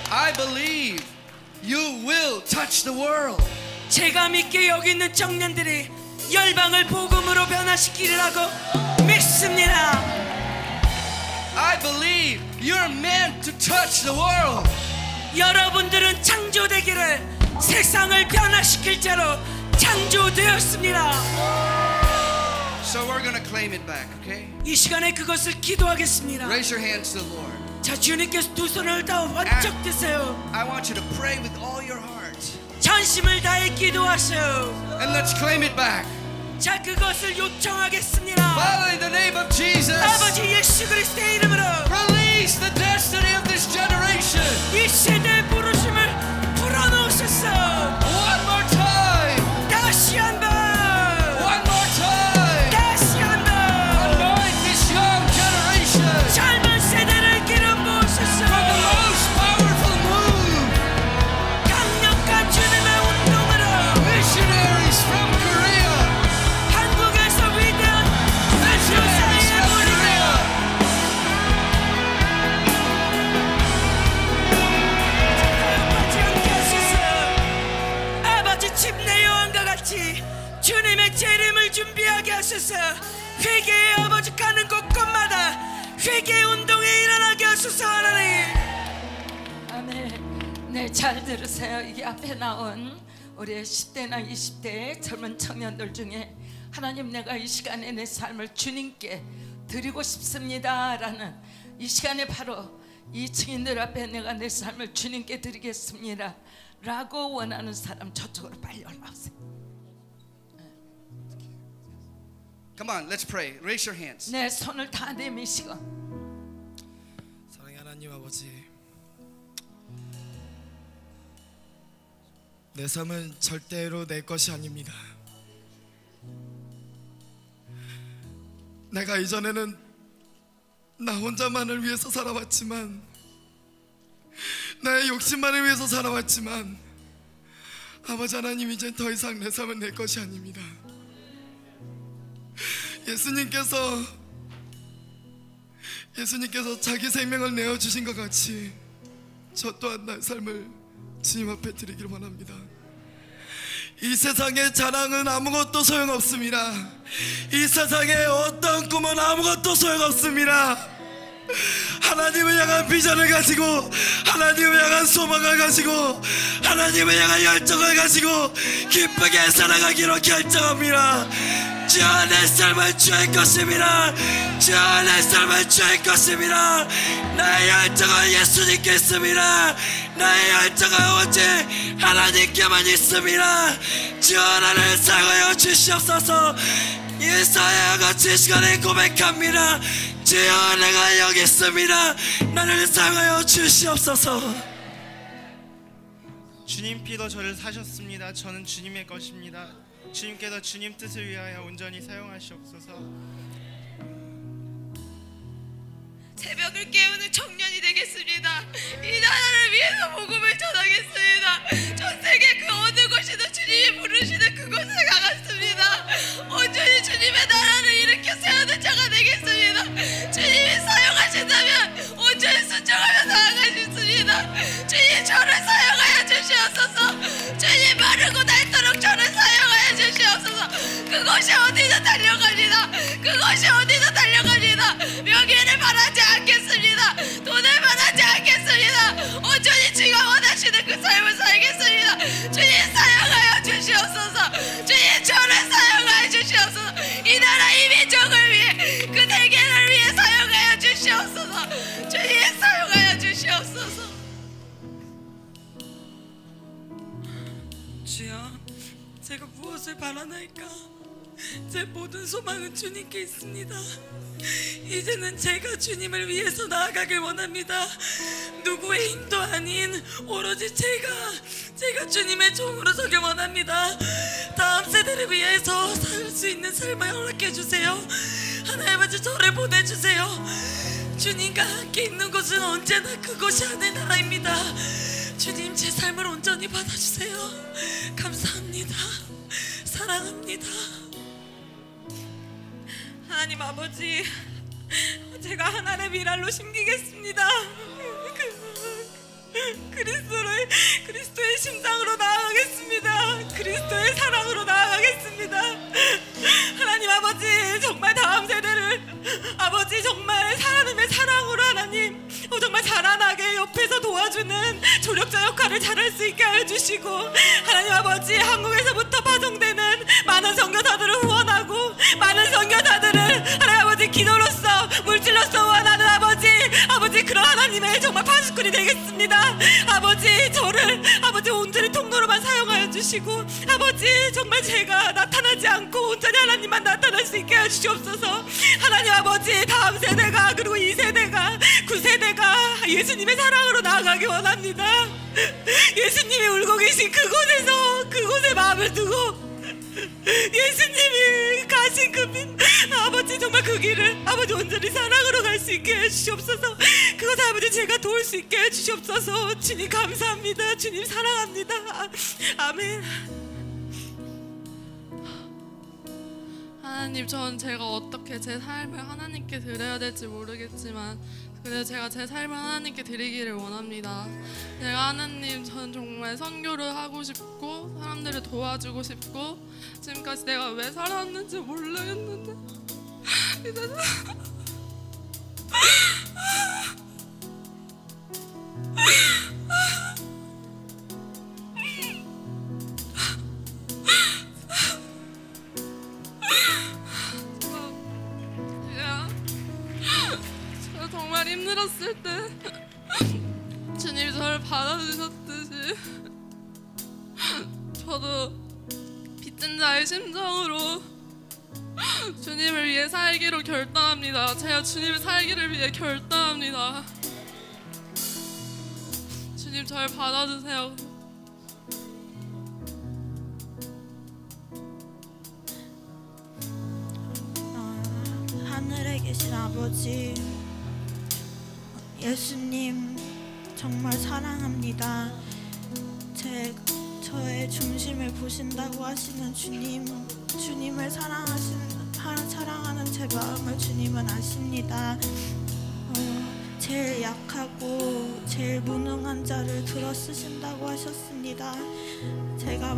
I believe you will touch the world. 제가 믿기에 여기 있는 청년들이 열방을 복음으로 변화시키리라고 믿습니다. I believe you're meant to touch the world. 여러분들은 창조되기를 세상을 변화시킬 자로 창조되었습니다. So we're going to claim it back, okay? 이 시간에 그것을 기도하겠습니다. Raise your hands to the Lord. 자, 주님께서 두 손을 다 번쩍 드세요. I want you to pray with all your heart. 전심을 다해 기도하세요. And let's claim it back. 자, 그것을 요청하겠습니다. Father, in the name of Jesus, 아버지 예수 그리스도의 이름으로 release the destiny of this generation. 이 세대의 부르심을 풀어놓으소서. One more time. 다시 한번. One more time. 다시 한번. Anoint this young generation 젊은 세대를 기름 부으소서. for the most powerful 하옵소서. 회개의 아버지 가는 곳곳마다 회개 운동이 일어나게 하소서. 하나님. 아멘. 네, 잘 들으세요. 이게 앞에 나온 우리 10대나 20대 젊은 청년들 중에 하나님, 내가 이 시간에 내 삶을 주님께 드리고 싶습니다 라는, 이 시간에 바로 이 증인들 앞에 내가 내 삶을 주님께 드리겠습니다 라고 원하는 사람 저쪽으로 빨리 올라오세요. Come on, let's pray. Raise your hands. 네, 손을 다 내미시고. 사랑의 하나님 아버지, 내 삶은 절대로 내 것이 아닙니다. 내가 이전에는 나 혼자만을 위해서 살아왔지만, 나의 욕심만을 위해서 살아왔지만, 아버지 하나님, 이젠 더 이상 내 삶은 내 것이 아닙니다. 예수님께서 자기 생명을 내어주신 것 같이 저 또한 나의 삶을 주님 앞에 드리기를 원합니다. 이 세상의 자랑은 아무것도 소용없습니다. 이 세상의 어떤 꿈은 아무것도 소용없습니다. 하나님을 향한 비전을 가지고, 하나님을 향한 소망을 가지고, 하나님을 향한 열정을 가지고 기쁘게 살아가기로 결정합니다. 주여, 내 삶은 주의 것입니다. 주여, 내 삶은 주의 것입니다. 나의 열정은 예수님께 있습니다. 나의 열정은 오직 하나님께만 있습니다. 주여, 나를 사용하여 주시옵소서. 이 사회와 같이 시간에 고백합니다. 주여, 내가 여기 있습니다. 나를 사용하여 주시옵소서. 주님 피로 저를 사셨습니다. 저는 주님의 것입니다. 주님께서 주님 뜻을 위하여 온전히 사용하시옵소서. 새벽을 깨우는 청년이 되겠습니다. 이 나라를 위해서 복음을 전하겠습니다. 전 세계 그 어느 곳이든 주님이 부르시는 그곳에 가겠습니다. 온전히 주님의 나라를 일으켜 세우는 자가 되겠습니다. 주님이 사용하신다면 온전히 순종하며 나아가겠습니다. 주님, 저를 사용하여 주시옵소서. 주님, 마르고 닳도록 저를 사용하여 주시옵소서. 그곳이 어디든 달려갑니다. 그곳이 어디든 달려갑니다. 명예를 바라지 않겠습니다. 돈을 바라지 않겠습니다. 온전히 주가 원하시는 그 삶을 살겠습니다. 주님, 사용하여 주시옵소서. 주님, 저를 사용하여 주시옵소서. 이 나라 이 민족을 위해, 그 세계를 위해 사용하여 주시옵소서. 주님, 사용하여 주시옵소서. 주여, 제가 무엇을 바라나이까? 제 모든 소망은 주님께 있습니다. 이제는 제가 주님을 위해서 나아가길 원합니다. 누구의 힘도 아닌 오로지 제가 주님의 종으로 서길 원합니다. 다음 세대를 위해서 살 수 있는 삶을 허락해 주세요. 하나님 아버지, 저를 보내주세요. 주님과 함께 있는 곳은 언제나 그곳이 하나의 나라입니다. 주님, 제 삶을 온전히 받아주세요. 감사합니다. 사랑합니다. 하나님 아버지, 제가 하나의 미랄로 심기겠습니다. 그리스도의 심장으로 나아가겠습니다. 그리스도의 사랑으로 나아가겠습니다. 하나님 아버지, 정말 다음 세대를 아버지 정말 하나님의 사랑으로 하나님 정말 자라나게 옆에서 도와주는 조력자 역할을 잘할 수 있게 해주시고, 하나님 아버지, 한국에서부터 파송되는 많은 선교사들을 후원하고, 많은 선교사들을 하나님 아버지 기도로서 물질로서 후원하는 아버지 그런 하나님의 정말 파수꾼이 되겠습니다. 아버지, 저를 아버지 온전히 통로로만 사용하여 주시고, 아버지 정말 제가 나타나지 않고 온전히 하나님만 나타날 수 있게 해주시옵소서. 하나님 아버지, 다음 세대가, 그리고 이 세대가, 9세대가 예수님의 사랑으로 나아가기 원합니다. 예수님이 울고 계신 그곳에 마음을 두고 예수님이 가신 아버지 정말 그 길을 아버지 온전히 사랑으로 갈 수 있게 해주시옵소서. 그것 아버지 제가 도울 수 있게 해주시옵소서. 주님 감사합니다. 주님 사랑합니다. 아멘. 하나님, 전 제가 어떻게 제 삶을 하나님께 드려야 될지 모르겠지만 그래도 제가 제 삶을 하나님께 드리기를 원합니다. 제가 하나님, 전 정말 선교를 하고 싶고 사람들을 도와주고 싶고 지금까지 내가 왜 살았는지 모르겠는데 이제 제가 정말 힘들었을 때 주님이 저를 받아주셨듯이 저도 빚진 자의 심정으로 주님을 위해 살기로 결단합니다. 제가 주님을 살기를 위해 결단합니다. 주님, 저를 받아주세요. 하늘에 계신 아버지, 예수님 정말 사랑합니다. 저의 중심을 보신다고 하시는 주님, 주님을 사랑하는 제 마음을 주님은 아십니다. 제일 약하고 제일 무능한 자를 들어 쓰신다고 하셨습니다. 제가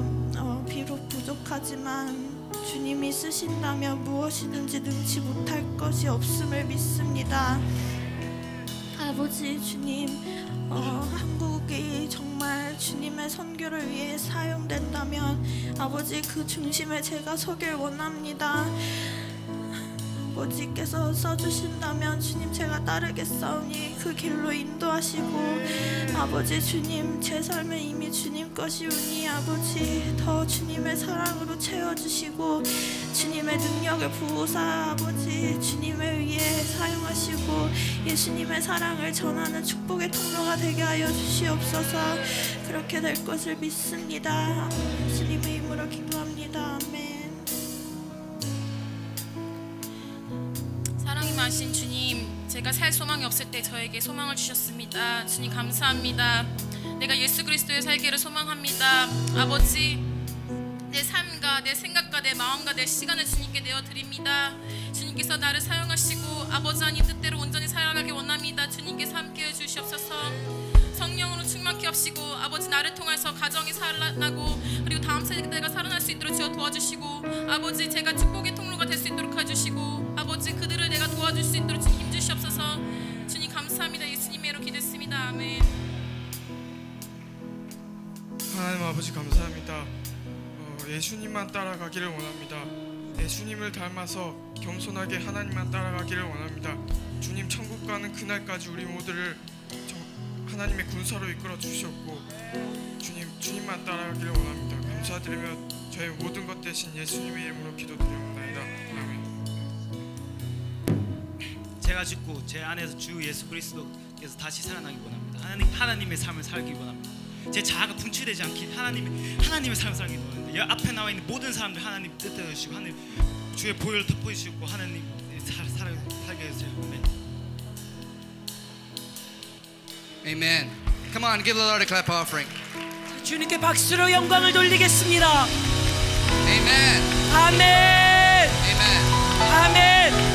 비록 부족하지만 주님이 쓰신다면 무엇이든지 능치 못할 것이 없음을 믿습니다. 아버지, 주님, 한국이 정말 주님의 선교를 위해 사용된다면 아버지, 그 중심에 제가 서길 원합니다. 아버지께서 써주신다면 주님, 제가 따르겠사오니 그 길로 인도하시고 아버지, 주님, 제 삶은 이미 주님 것이오니 아버지, 더 주님의 사랑으로 채워주시고 주님의 능력을 부으사 아버지, 주님을 위해 사용하시고 예수님의 사랑을 전하는 축복의 통로가 되게 하여 주시옵소서. 그렇게 될 것을 믿습니다. 예수님의 이름으로 기도합니다. 아멘. 사랑이 많으신 주님, 제가 살 소망이 없을 때 저에게 소망을 주셨습니다. 주님 감사합니다. 내가 예수 그리스도의 살기를 소망합니다. 아버지, 내 삶과 내 생각과 내 마음과 내 시간을 주님께 내어드립니다. 주님께서 나를 사용하시고 아버지 하나님 뜻대로 온전히 살아가기 원합니다. 주님께서 함께해 주시옵소서. 성령으로 충만케 하시고 아버지, 나를 통해서 가정이 살아나고 그리고 다음 세대가 살아날 수 있도록 주여 도와주시고 아버지, 제가 축복의 통로가 될 수 있도록 해주시고 아버지, 그들을 내가 도와줄 수 있도록 주님 힘주시옵소서. 주님 감사합니다. 예수님의 이름으로 기도했습니다. 아멘. 하나님 아버지 감사합니다. 예수님만 따라가기를 원합니다. 예수님을 닮아서 겸손하게 하나님만 따라가기를 원합니다. 주님, 천국 가는 그날까지 우리 모두를 하나님의 군사로 이끌어 주셨고 주님만 따라가기를 원합니다. 감사드리며 저의 모든 것 대신 예수님의 이름으로 기도드립니다. 아멘. 제가 죽고 제 안에서 주 예수 그리스도께서 다시 살아나기 원합니다. 하나님의 삶을 살기 원합니다. 제 자아가 분출되지 않게 하나님의 삶을 살기 원합니다. 여기 앞에 나와 있는 모든 사람들 하나님 뜻대로 해주시고 하나님 주의 보혈을 덮어주시고 하나님 살게 해주세요. Amen. Come on, give the Lord a clap offering. 주님께 박수로 영광을 돌리겠습니다. Amen. 아멘. Amen. 아멘.